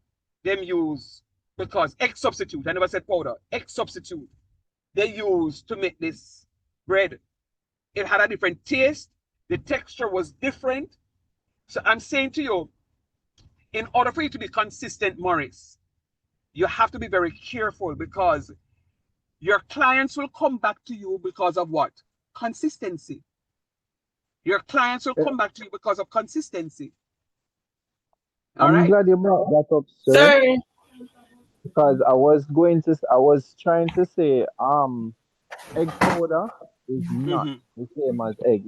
them use, because egg substitute, I never said powder, egg substitute, they use to make this bread. It had a different taste. The texture was different. So I'm saying to you, in order for you to be consistent, Morris, you have to be very careful, because your clients will come back to you because of what? Consistency. Your clients will come back to you because of consistency.
I'm glad you brought that up, sir. Because I was trying to say, egg powder is not the same as egg.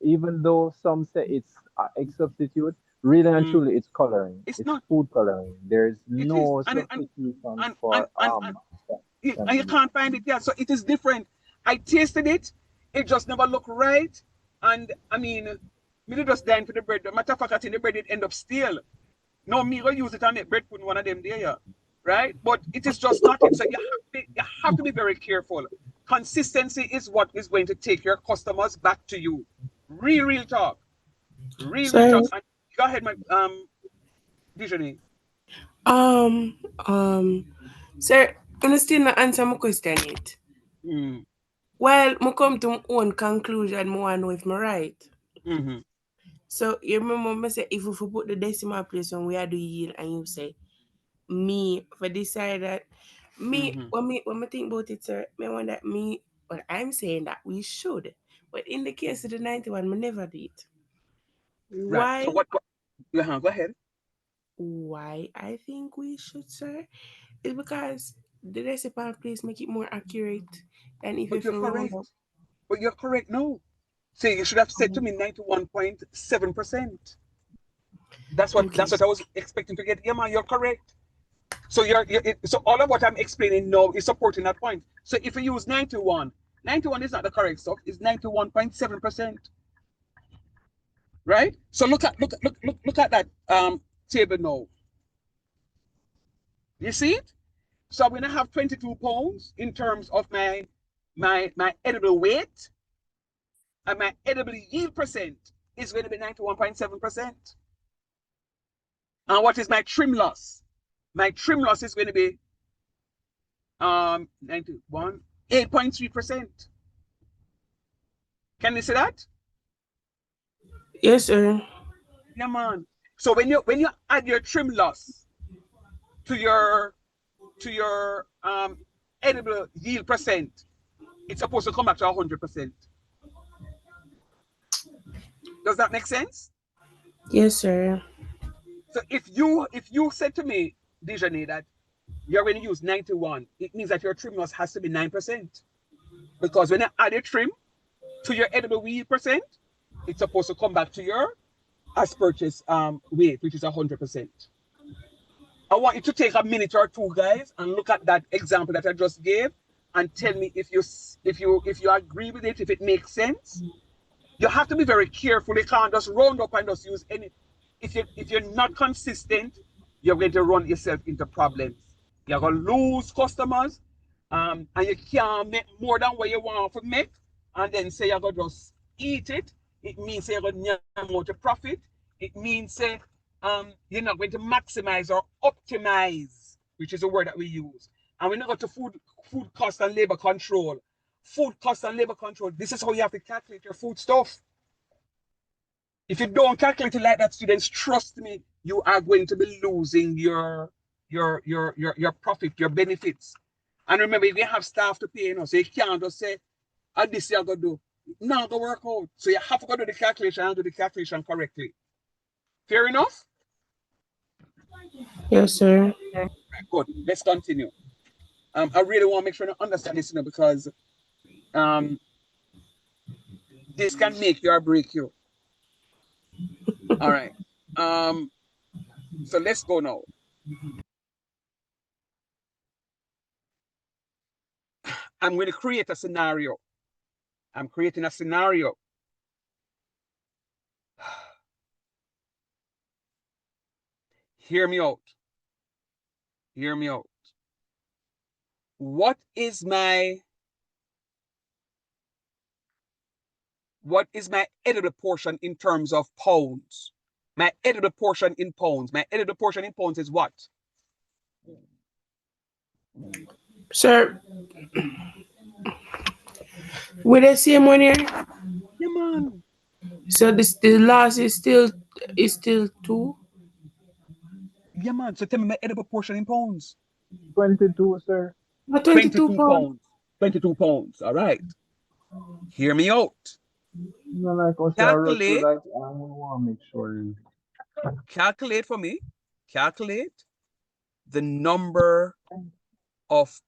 Even though some say it's egg substitute,
Really and truly, it's coloring.
It's
It's
not.
food coloring. There's
It is,
no
and
substitution
and and
for
and, and, and you can't find it there. So it is different. I tasted it. It just never looked right. And I mean, me just dying for the bread. Matter of fact, I think the bread did end up stale. No, me go use it and make bread pudding one of them there, yeah. Right? But it is just not it. So you have to be very careful. Consistency is what is going to take your customers back to you. Real talk. Real talk. And go ahead, my Visionary.
Sir, can you still not answer my question yet? Well, I come to my own conclusion, I want to know if I'm right. So you remember me say if we put the decimal place when we are the yield and you say me for decide that when I think about it, sir, me want that but I'm saying that we should. But in the case of the 91, we never did.
Right.
Why?
So what go ahead.
Why I think we should, sir, is because the decimal place make it more accurate than if
But you're
round
correct.
up.
But you're correct. No. See, you should have said to me 91.7%. That's what I was expecting to get. Yeah, man, you're correct. So so all of what I'm explaining now is supporting that point. So if you use 91 is not the correct stuff. It's 91.7%. Right? So look at that table now. You see it? So I'm gonna have 22 pounds in terms of my edible weight, and my edible yield percent is going to be 91.7%. And what is my trim loss? My trim loss is going to be 8.3%. Can you see that?
Yes, sir.
Yeah, man. So when you add your trim loss to your edible yield percent, it's supposed to come back to 100%. Does that make sense?
Yes, sir.
So if you said to me, Dejane, that you're going to use 91, it means that your trim loss has to be 9%. Because when you add a trim to your edible yield percent, it's supposed to come back to your as purchase weight, which is 100%. I want you to take a minute or two, guys, and look at that example that I just gave, and tell me if you agree with it, if it makes sense. You have to be very careful. You can't just round up and just use any. If you're not consistent, you're going to run yourself into problems. You're going to lose customers, and you can't make more than what you want to make, and then say you're going to just eat it. It means you're going to get more to profit. It means you're not going to maximize or optimize, which is a word that we use. And we're not going to food cost and labor control. Food cost and labor control. This is how you have to calculate your food stuff. If you don't calculate it like that, students, trust me, you are going to be losing your profit, your benefits. And remember, you have staff to pay, so you can't just say, this you're going to do. Now go work out. So you have to go do the calculation and do the calculation correctly. Fair enough?
Yes, sir.
Right, good. Let's continue. I really want to make sure I understand this, because this can make you or break you. All right. So let's go now. I'm going to create a scenario. I'm creating a scenario. Hear me out. Hear me out. What is my edible portion in terms of pounds? My edible portion in pounds. My edible portion in pounds is what?
Sir, with the same one here?
Yeah, man.
So the loss is still 2?
Yeah, man. So tell me my edible portion in pounds.
22, sir.
22 pounds.
22 pounds. All right. Hear me out.
No, like I
Calculate.
like I want to make sure.
Calculate for me. Calculate the number of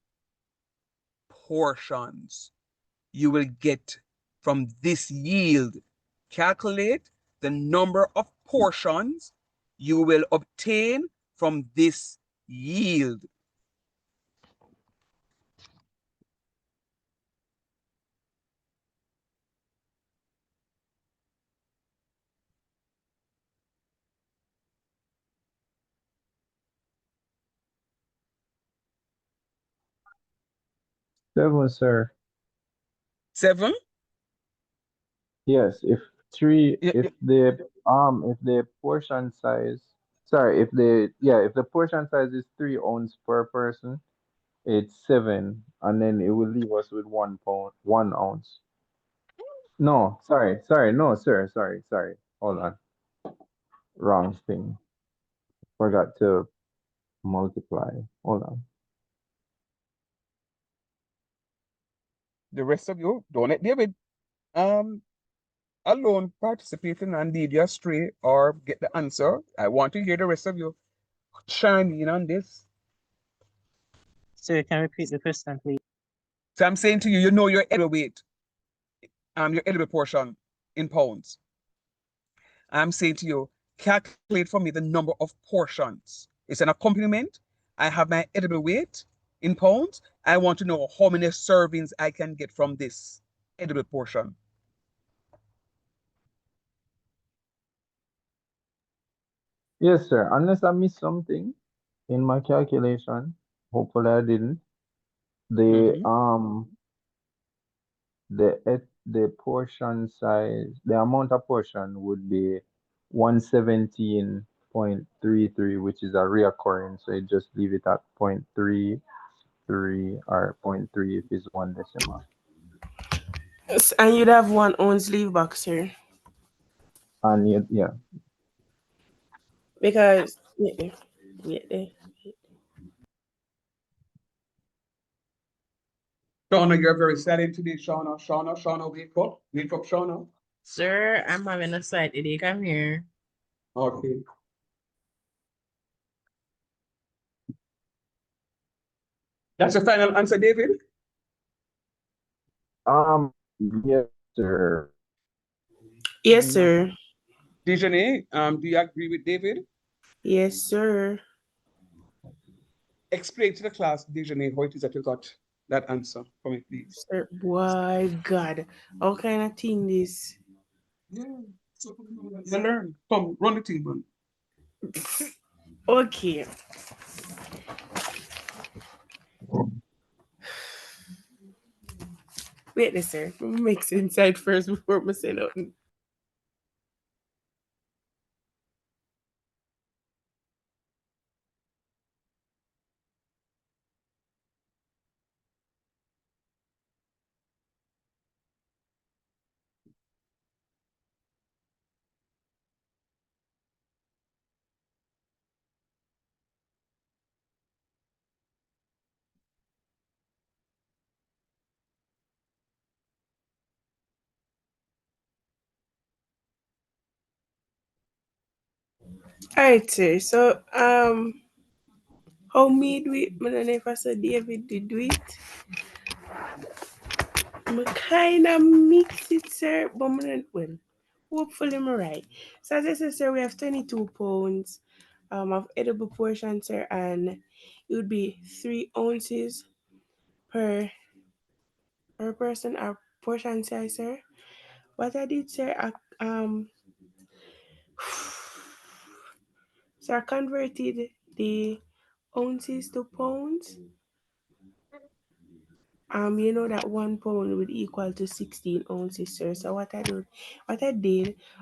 portions you will get from this yield. Calculate the number of portions you will obtain from this yield.
Seven, sir.
7?
Yes, if the portion size, sorry, if the portion size is 3 ounces per person, it's 7, and then it will leave us with 1 pound, 1 ounce. No, sorry, no, sir, sorry. Hold on, wrong thing. Forgot to multiply. Hold on.
The rest of you, don't let David alone participating and lead you astray or get the answer. I want to hear the rest of you chime in on this.
Sir, can you repeat the question, please?
So I'm saying to you, you know your edible weight, your edible portion in pounds. I'm saying to you, calculate for me the number of portions. It's an accompaniment. I have my edible weight in pounds. I want to know how many servings I can get from this edible portion.
Yes, sir. Unless I missed something in my calculation, hopefully I didn't. The the portion size, the amount of portion would be 117.33, which is a reoccurring. So you just leave it at 0.33 or 0.3 if it's one decimal.
Yes, and you'd have 1 ounce leave back, sir.
And yeah.
Because
Shauna, you're very silent today, Shauna. Shauna, wake up. Wake up, Shauna.
Sir, I'm having a slight headache. I'm here.
Okay. That's your final answer, David?
Yes, sir.
Yes, sir.
Dejeuner, do you agree with David?
Yes, sir.
Explain to the class, Dejeuner, how it is that you got that answer for me, please.
Sir, why God? How kind of thing this?
Yeah, so you learn. Come, run the team, man.
Okay. Wait, sir. Make sense first before I say nothing. All right, sir. So, how me do it? I don't know if I said David did do it. I kind of mix it, sir, but well, hopefully I'm right. So as I said, sir, we have 22 pounds of edible portion, sir, and it would be 3 ounces per person or portion size, sir. What I did, sir, so I converted the ounces to pounds. You know that 1 pound would equal to 16 ounces, sir. So what I did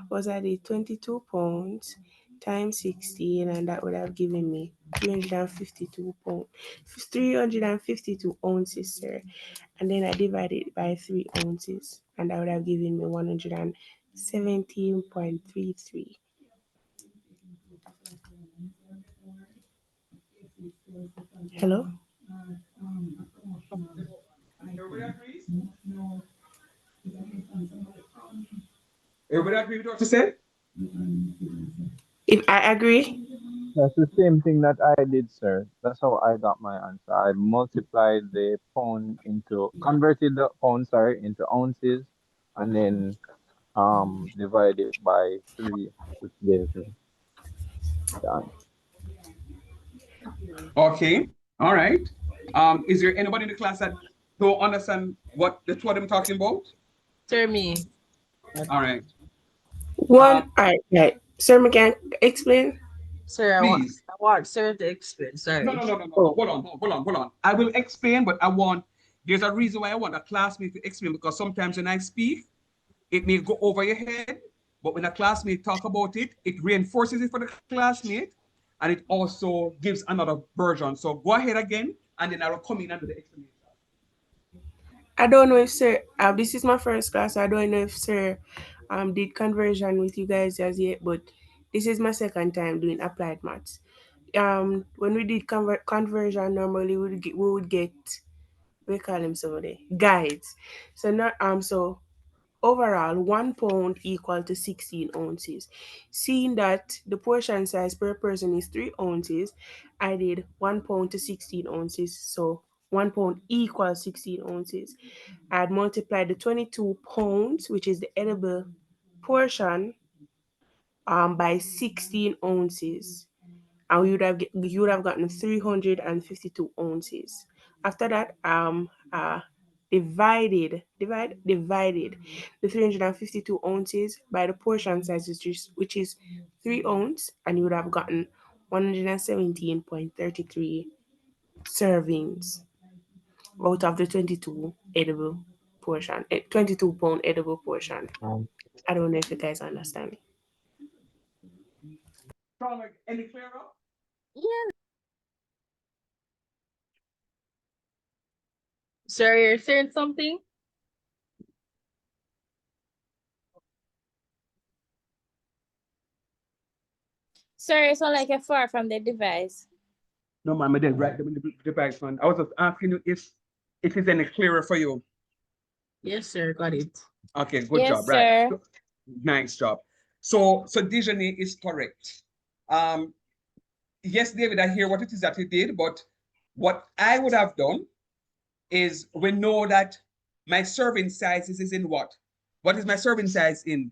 was I did 22 pounds times 16, and that would have given me 352 pounds, 352 ounces, sir. And then I divided it by 3 ounces, and that would have given me 117.33. Hello?
Everybody agrees? Everybody agree with what you said?
If I agree?
That's the same thing that I did, sir. That's how I got my answer. I multiplied the converted the pound, sorry, into ounces, and then divided by 3, which gives me. Done.
Okay. All right. Is there anybody in the class that don't understand what the two of them talking about?
Sir, me.
All right.
All right. Sir, me can explain?
Sir,
Please.
I want sir to explain. Sorry.
No. Hold on. I will explain, but there's a reason why I want a classmate to explain, because sometimes when I speak, it may go over your head, but when a classmate talk about it, it reinforces it for the classmate, and it also gives another version. So go ahead again, and then I will come in and do the explanation.
I don't know if sir, this is my first class. I don't know if sir did conversion with you guys as yet, but this is my second time doing applied maths. When we did conversion, normally we would get we call them somebody guides. So not so overall 1 pound equal to 16 ounces. Seeing that the portion size per person is 3 ounces, I did 1 pound to 16 ounces. So 1 pound equals 16 ounces. I had multiplied the 22 pounds, which is the edible portion, by 16 ounces. And you would have gotten 352 ounces. After that, divided the 352 ounces by the portion size, which is 3 ounce, and you would have gotten 117.33 servings out of the 22 edible portion, 22 pound edible portion. I don't know if you guys understand.
Any clearer?
Yeah. Sir, you're saying something?
Sir, it's not like you're far from the device.
No, ma'am, I did right the device one. I was just asking you if it is any clearer for you.
Yes, sir, got it.
Okay, good
Yes,
job. Right.
sir.
Nice job. So Dejani is correct. Yes, David, I hear what it is that you did, but what I would have done is, we know that my serving sizes is in what? What is my serving size in?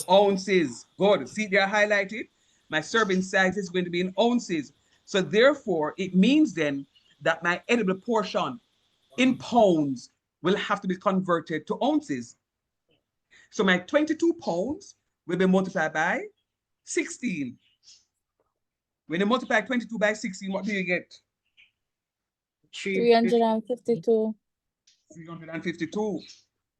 Ounces. Good. See, they're highlighted. My serving size is going to be in ounces. So therefore, it means then that my edible portion in pounds will have to be converted to ounces. So my 22 pounds will be multiplied by 16. When you multiply 22 by 16, what do you get?
352.
352.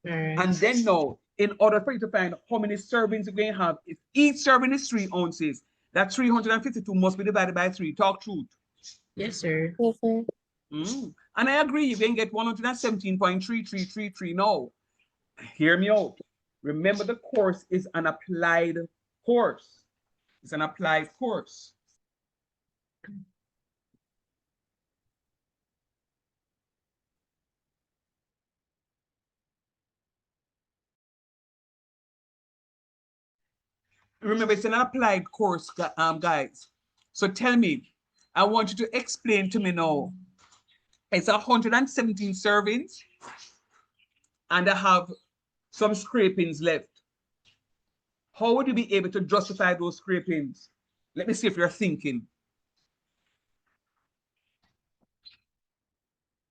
And then now, in order for you to find how many servings you're going to have, if each serving is 3 ounces, that 352 must be divided by 3. Talk truth.
Yes, sir.
Yes, sir.
And I agree, you can get 117.3333 now. Hear me out. Remember, the course is an applied course. It's an applied course. Remember, it's an applied course, guys. So tell me, I want you to explain to me now. It's 117 servings, and I have some scrapings left. How would you be able to justify those scrapings? Let me see if you're thinking.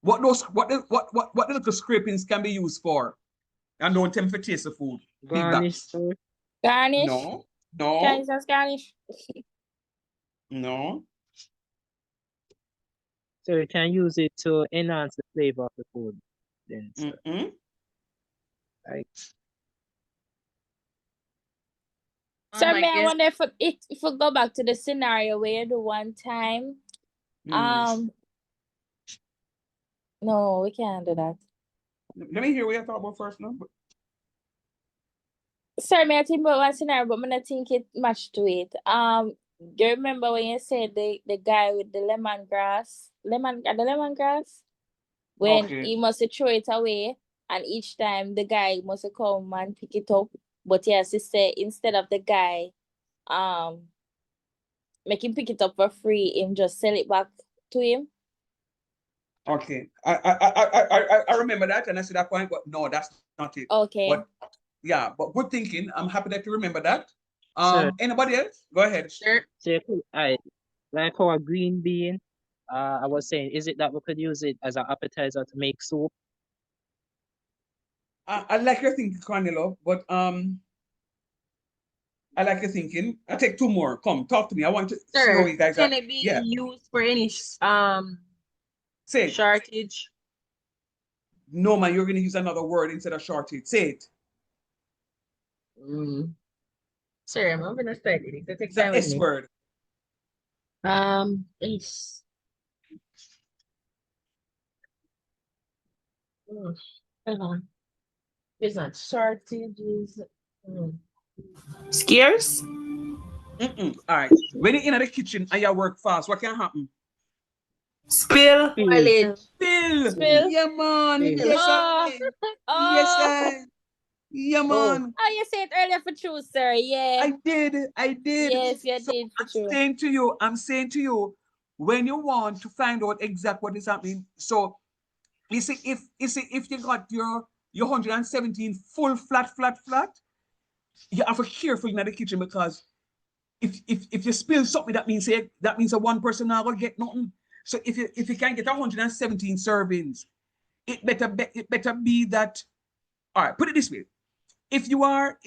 What the little scrapings can be used for? And don't tell me for taste the food.
Garnish.
Garnish.
No.
Garnish.
No.
So you can use it to enhance the flavor of the food. Then, right.
Sir, may I wonder if we go back to the scenario where the one time, no, we can't do that.
Let me hear what you thought about first now.
Sir, may I think about one scenario, but I think it much to it. Do you remember when you said the guy with the lemongrass? When he must throw it away, and each time the guy must come and pick it up. But he has to say, instead of the guy make him pick it up for free, him just sell it back to him.
Okay. I remember that, and I said that point, but no, that's not it.
Okay.
But yeah, but good thinking. I'm happy that you remember that.
Sir,
Anybody else? Go ahead.
Sure.
sir, I like our green bean. I was saying, is it that we could use it as an appetizer to make soup?
I like your thinking, Carnelo, but I like your thinking. I'll take two more. Come, talk to me. I want to see how
Sir,
you guys are.
can it be
Yeah,
used for any
say it.
shortage?
No, man, you're going to use another word instead of shortage. Say it.
Sir, I'm having a study. So take
It's an
time with
S
me.
word.
It's hold on. It's not shortages.
Scarce?
All right. When you're in the kitchen and you work fast, what can happen?
Spill.
Spoilage.
Spill.
Spill.
Yeah, man.
Spill.
Yes,
Oh,
I. Yes,
oh,
I. Yeah,
Oh,
man.
oh, you said it earlier for true, sir. Yeah.
I did. I did.
Yes, you
So
did for true.
I'm saying to you, when you want to find out exactly what is happening, so you see, if you got your 117 full flat, you have to be careful in the kitchen because if you spill something, that means a one person now will get nothing. So if you can get 117 servings, it better be that. All right, put it this way: if you are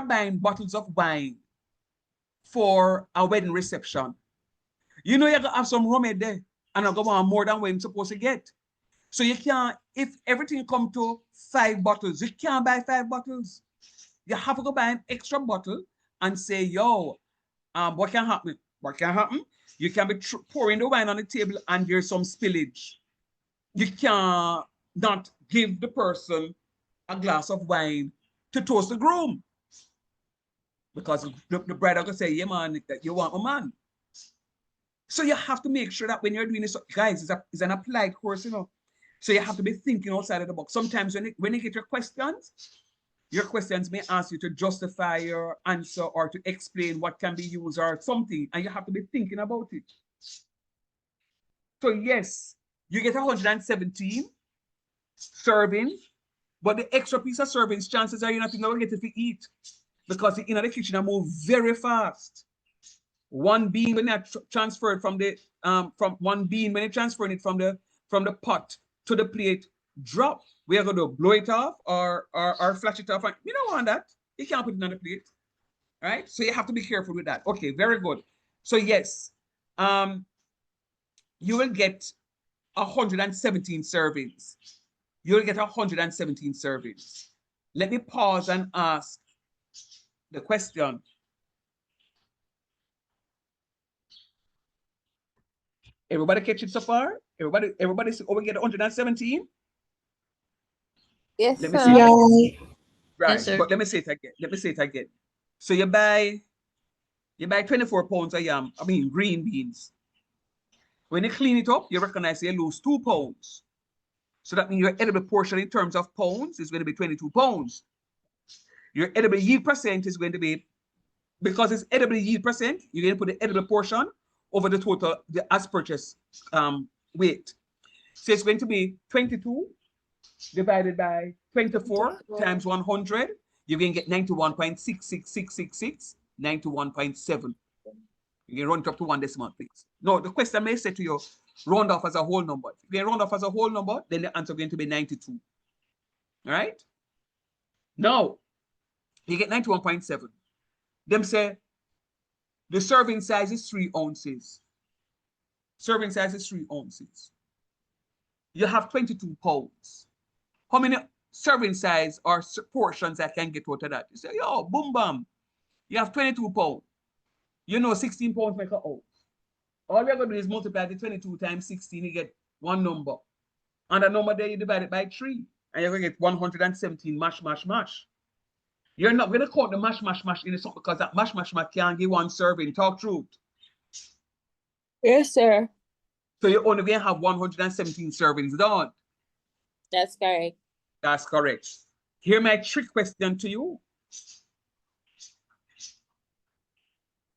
buying bottles of wine for a wedding reception, you know you're gonna have some rum in there, and I'm gonna want more than what you're supposed to get. So you can't, if everything come to 5 bottles, you can't buy 5 bottles. You have to go buy an extra bottle and say, yo, what can happen? What can happen? You can be pouring the wine on the table and there's some spillage. You can not give the person a glass of wine to toast the groom. Because the bride are going to say, yeah, man, that you want a man. So you have to make sure that when you're doing this, guys, it's an applied course, you know. So you have to be thinking outside of the box. Sometimes when you get your questions may ask you to justify your answer or to explain what can be used or something, and you have to be thinking about it. So yes, you get 117 servings, but the extra piece of servings, chances are you're not going to get it to eat because the inner the kitchen I move very fast. One bean when I transferred from the from one bean when you transferring it from the pot to the plate, drop. We are going to blow it off or flash it off. And you don't want that. You can't put it on the plate, right? So you have to be careful with that. Okay, very good. So yes, you will get 117 servings. You'll get 117 servings. Let me pause and ask the question. Everybody catch it so far? Everybody see, oh, we get 117?
Yes,
Let me
sir.
see it again.
yeah.
Right,
Yes, sir.
but let me say it again. So you buy 24 pounds of green beans. When you clean it up, you recognize you lose 2 pounds. So that means your edible portion in terms of pounds is going to be 22 pounds. Your edible yield percent is going to be, because it's edible yield percent, you're going to put the edible portion over the total, the as purchased weight. So it's going to be 22 divided by 24 times 100. You're going to get 91.66666, 91.7. You can round it up to 1 decimal, please. No, the question may say to you, round off as a whole number. If you round off as a whole number, then the answer is going to be 92. All right? Now, you get 91.7. Them say the serving size is 3 ounces. Serving size is 3 ounces. You have 22 pounds. How many serving size or portions I can get out of that? You say, yo, boom, bam. You have 22 pounds. You know 16 pounds make an ounce. All we're going to do is multiply the 22 times 16, you get one number. And the number there, you divide it by 3. And you're going to get 117 mash. You're not going to count the mash in the song because that mash can't give one serving. Talk truth.
Yes, sir.
So you're only going to have 117 servings done.
That's correct.
That's correct. Here my trick question to you.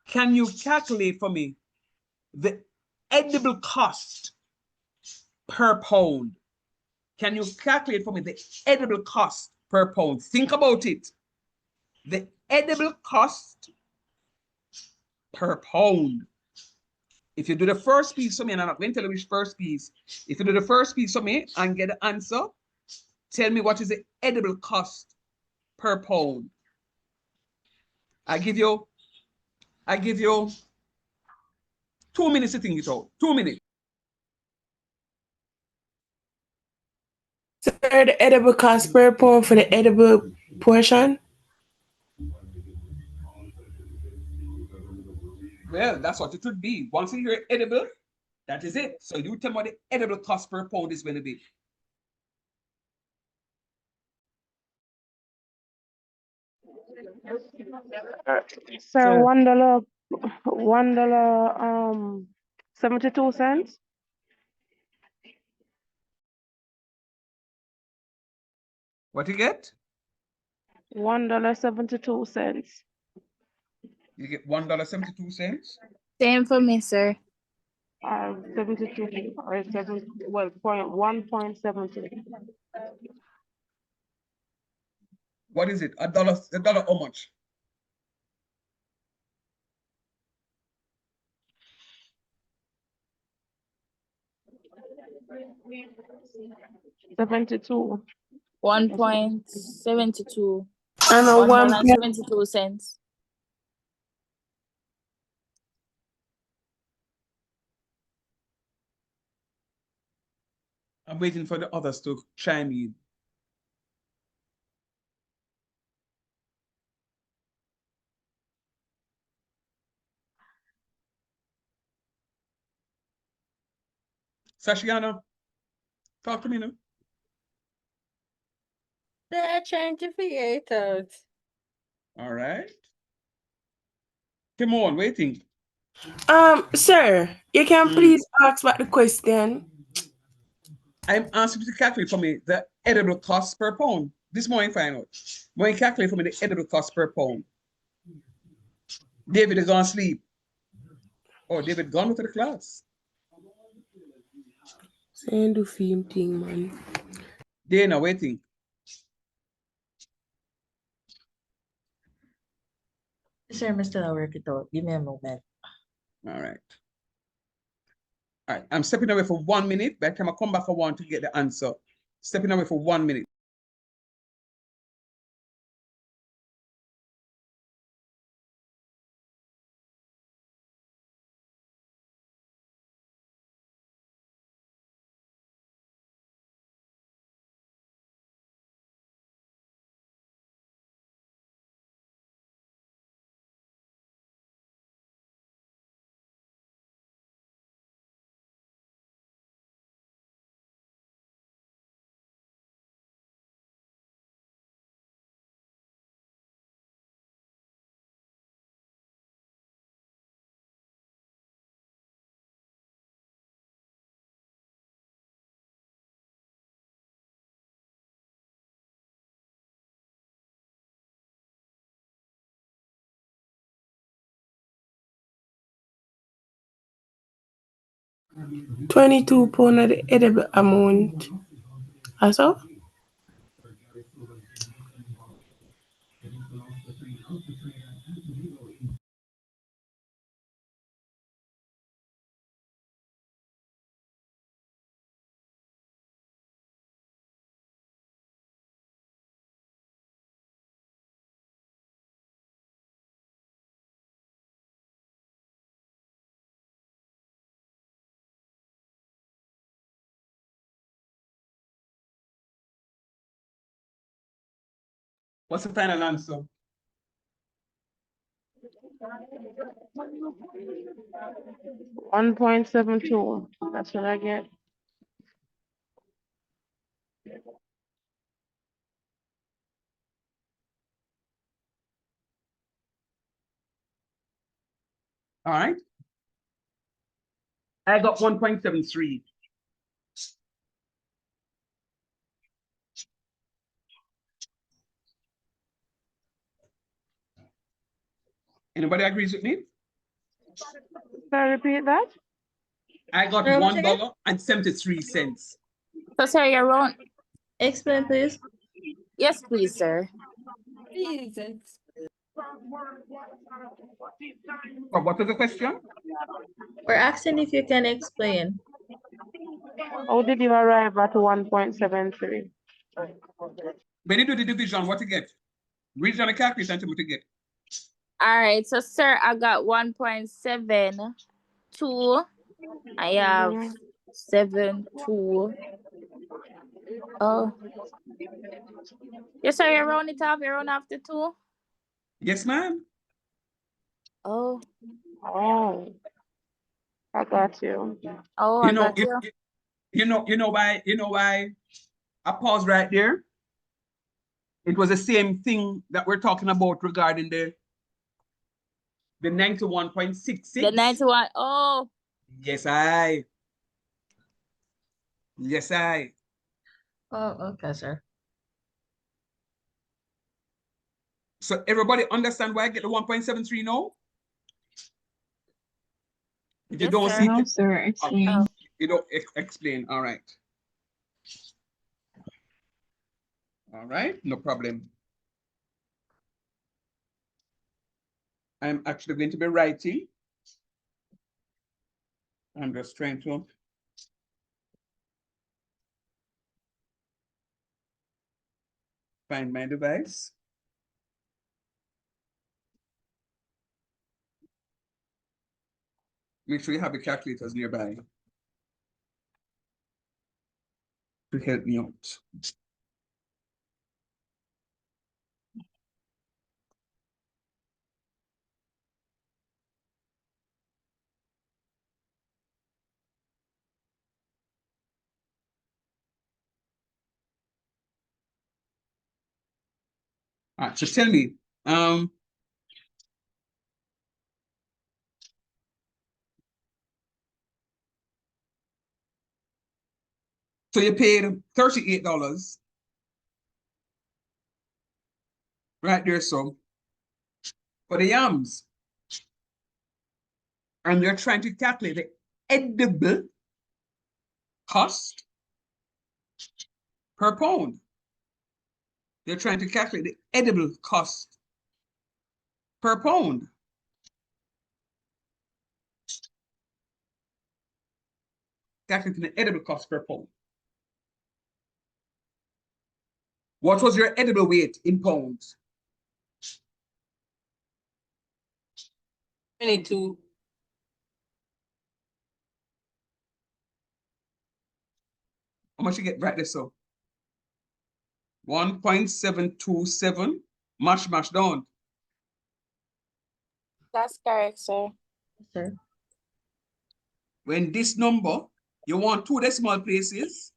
Can you calculate for me the edible cost per pound? Can you calculate for me the edible cost per pound? Think about it. The edible cost per pound. If you do the first piece for me, and I'm not going to tell you which first piece, if you do the first piece for me and get the answer, tell me what is the edible cost per pound. I give you 2 minutes to think it out. 2 minutes.
Sir, the edible cost per pound for the edible portion?
Well, that's what it would be. Once you hear edible, that is it. So you tell me what the edible cost per pound is going to be.
Sir, $1, $1, 72 cents.
What you get?
$1.72.
You get $1.72.
Same for me, sir.
72 or 7, well, 1.72.
What is it? $1 how much?
$72.
1.72.
And a
$1.72.
I'm waiting for the others to chime in. Sashiana, talk to me now.
They're trying to figure it out.
All right. Come on, waiting.
Sir, you can please ask about the question.
I'm asking you to calculate for me the edible cost per pound. This morning, find out. When you calculate for me the edible cost per pound. David is gone sleep. Oh, David gone to the class.
Saying the same thing, man.
Dana, waiting.
Sir, I'm still working it out. Give me a moment.
All right. All right, I'm stepping away for 1 minute. By the time I come back, I want to get the answer. Stepping away for 1 minute.
£22 of the edible amount. That's all?
What's the final answer?
$1.72. That's what I get.
All right. I got 1.73. Anybody agrees with me?
Can I repeat that?
I got $1.73.
So, sir, you're wrong.
Explain, please.
Yes, please, sir.
Please.
What was the question?
We're asking if you can explain.
How did you arrive at 1.73?
When you do the division, what you get? Read on the calculator and tell me what you get.
All right, so sir, I got 1.72. I have 7.2. Oh. Yes, sir, you round it off, you round off the 2?
Yes, ma'am.
Oh.
Oh. I got you.
Oh, I got you.
You know why I paused right there? It was the same thing that we're talking about regarding the 91.66.
The 91. Oh.
Yes, I.
Oh, okay, sir.
So everybody understand why I get the 1.73 now? You
Yes,
don't
sir.
see
No, sir. Explain.
You don't explain. All right. All right, no problem. I'm actually going to be writing. I'm just trying to find my device. Make sure you have the calculators nearby to help me out. All right, so tell me, so you paid $38 right there, so for the yams, and you're trying to calculate the edible cost per pound. You're trying to calculate the edible cost per pound. Calculating the edible cost per pound. What was your edible weight in pounds?
22.
How much you get right there, so? 1.727. Mash down.
That's correct, sir.
Sir.
When this number, you want 2 decimal places.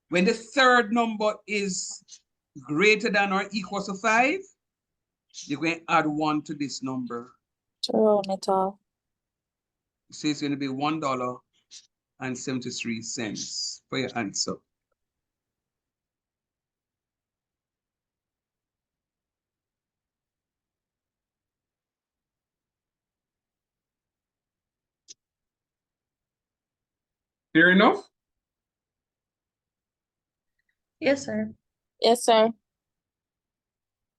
When the third number is greater than or equal to 5, you're going to add 1 to this number.
To round it off.
So it's going to be $1.73 for your answer. Fair enough?
Yes, sir.
Yes, sir.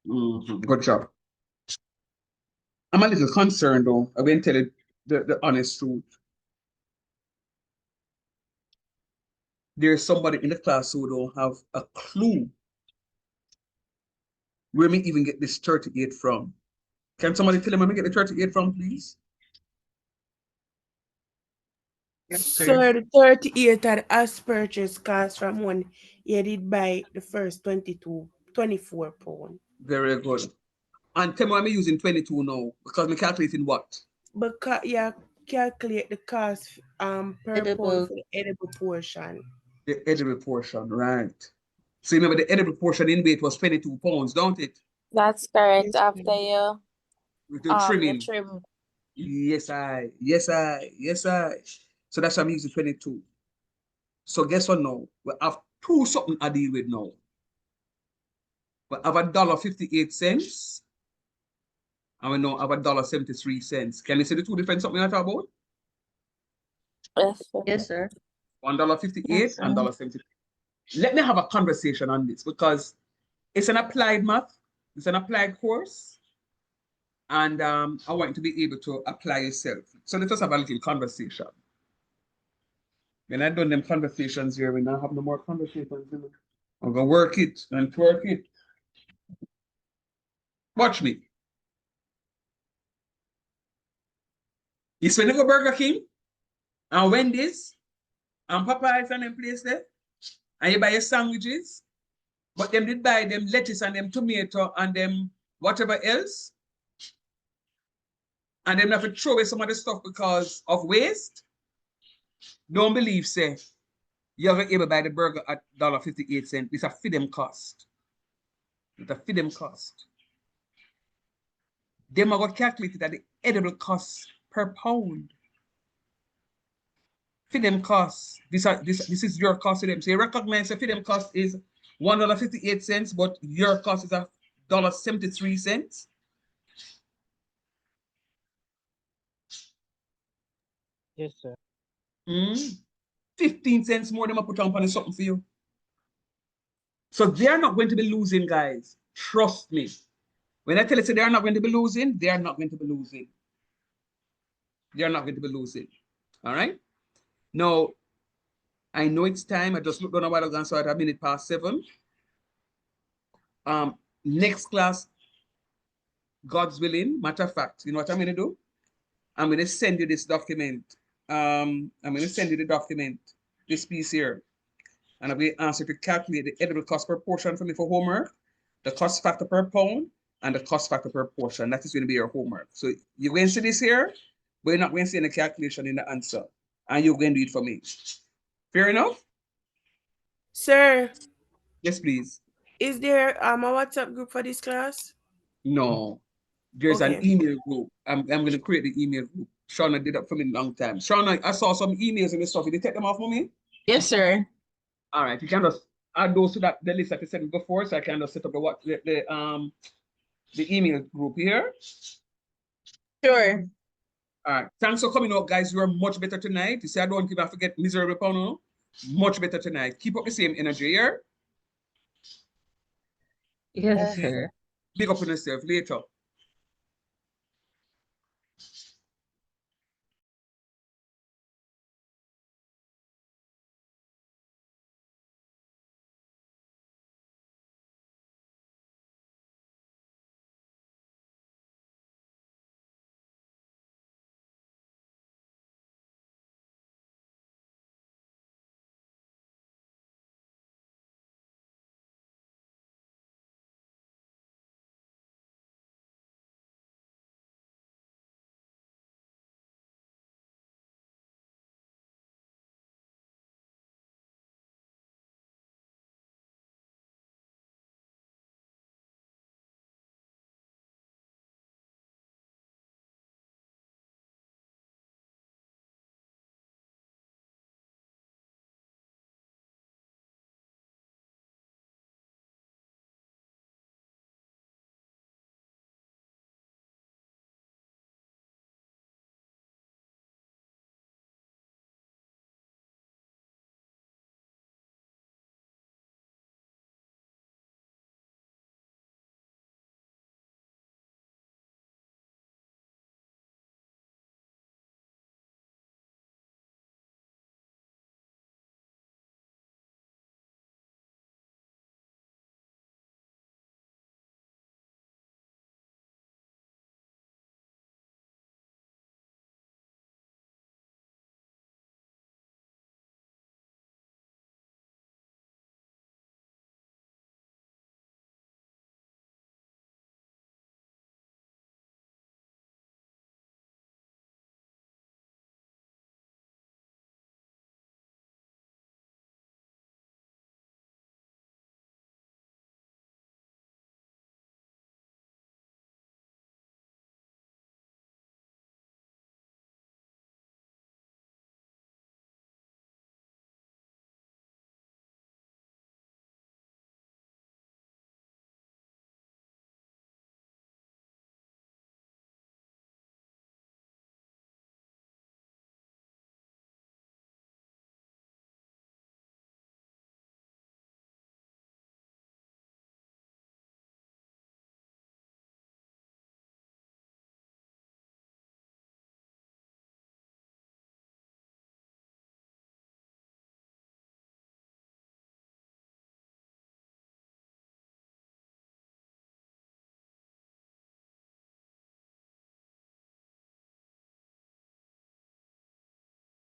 Good job. I'm a little concerned though. I'm going to tell you the honest truth. There's somebody in the class who don't have a clue where me even get this 38 from. Can somebody tell him where me get the 38 from, please?
So the 38 at as purchase cost from when you did buy the first 24 pound.
Very good. And tell me why I'm using 22 now, because I'm calculating what?
Because you calculate the cost per
Edible.
pound for the edible portion.
The edible portion, right. So remember the edible portion in weight was 22 pounds, don't it?
That's correct.
Yes,
After you
With the trimming.
the trim.
Yes, I. So that's why I'm using 22. So guess what now? We have 2 something I deal with now. We have $1.58 and we now have $1.73. Can you see the 2 different something I talk about?
Yes, sir.
Yes, sir.
$1.58
Yes,
and $1.73. Let me have a conversation on this because it's an applied math. It's an applied course. And I want you to be able to apply yourself. So let us have a little conversation. When I done them conversations here, we now have no more conversations. You know? I'm gonna work it and twerk it. Watch me. You spend go Burger King and Wendy's and Popeyes and them place there, and you buy your sandwiches, but them did buy them lettuce and them tomato and them whatever else, and them have to throw away some of the stuff because of waste. Don't believe, say, you're able to buy the burger at $1.58. It's a feed them cost. It's a feed them cost. Them are going to calculate it at the edible cost per pound. Feed them cost. This is your cost to them. So you recognize the feed them cost is $1.58, but your cost is $1.73.
Yes, sir.
15 cents more than I put on something for you. So they're not going to be losing, guys. Trust me. When I tell you they're not going to be losing, they are not going to be losing. They are not going to be losing. All right? Now, I know it's time. I just looked on a while ago and saw it a minute past 7. Next class, God's willing, matter of fact, you know what I'm going to do? I'm going to send you this document. I'm going to send you the document, this piece here. And I'm going to ask you to calculate the edible cost per portion for me for homework, the cost factor per pound, and the cost factor per portion. That is going to be your homework. So you're going to see this here, but you're not going to see any calculation in the answer. And you're going to do it for me. Fair enough?
Sir.
Yes, please.
Is there a WhatsApp group for this class?
No. There's an email group. I'm going to create the email group. Shauna did that for me a long time. Shauna, I saw some emails and stuff. Did you take them off for me?
Yes, sir.
All right. You can just add those to the list that you sent me before, so I can just set up the email group here.
Sure.
All right. Thanks for coming out, guys. You are much better tonight. You see, I don't keep I forget miserable pound. Much better tonight. Keep up the same energy here.
Yes, sir.
Big up on yourself later.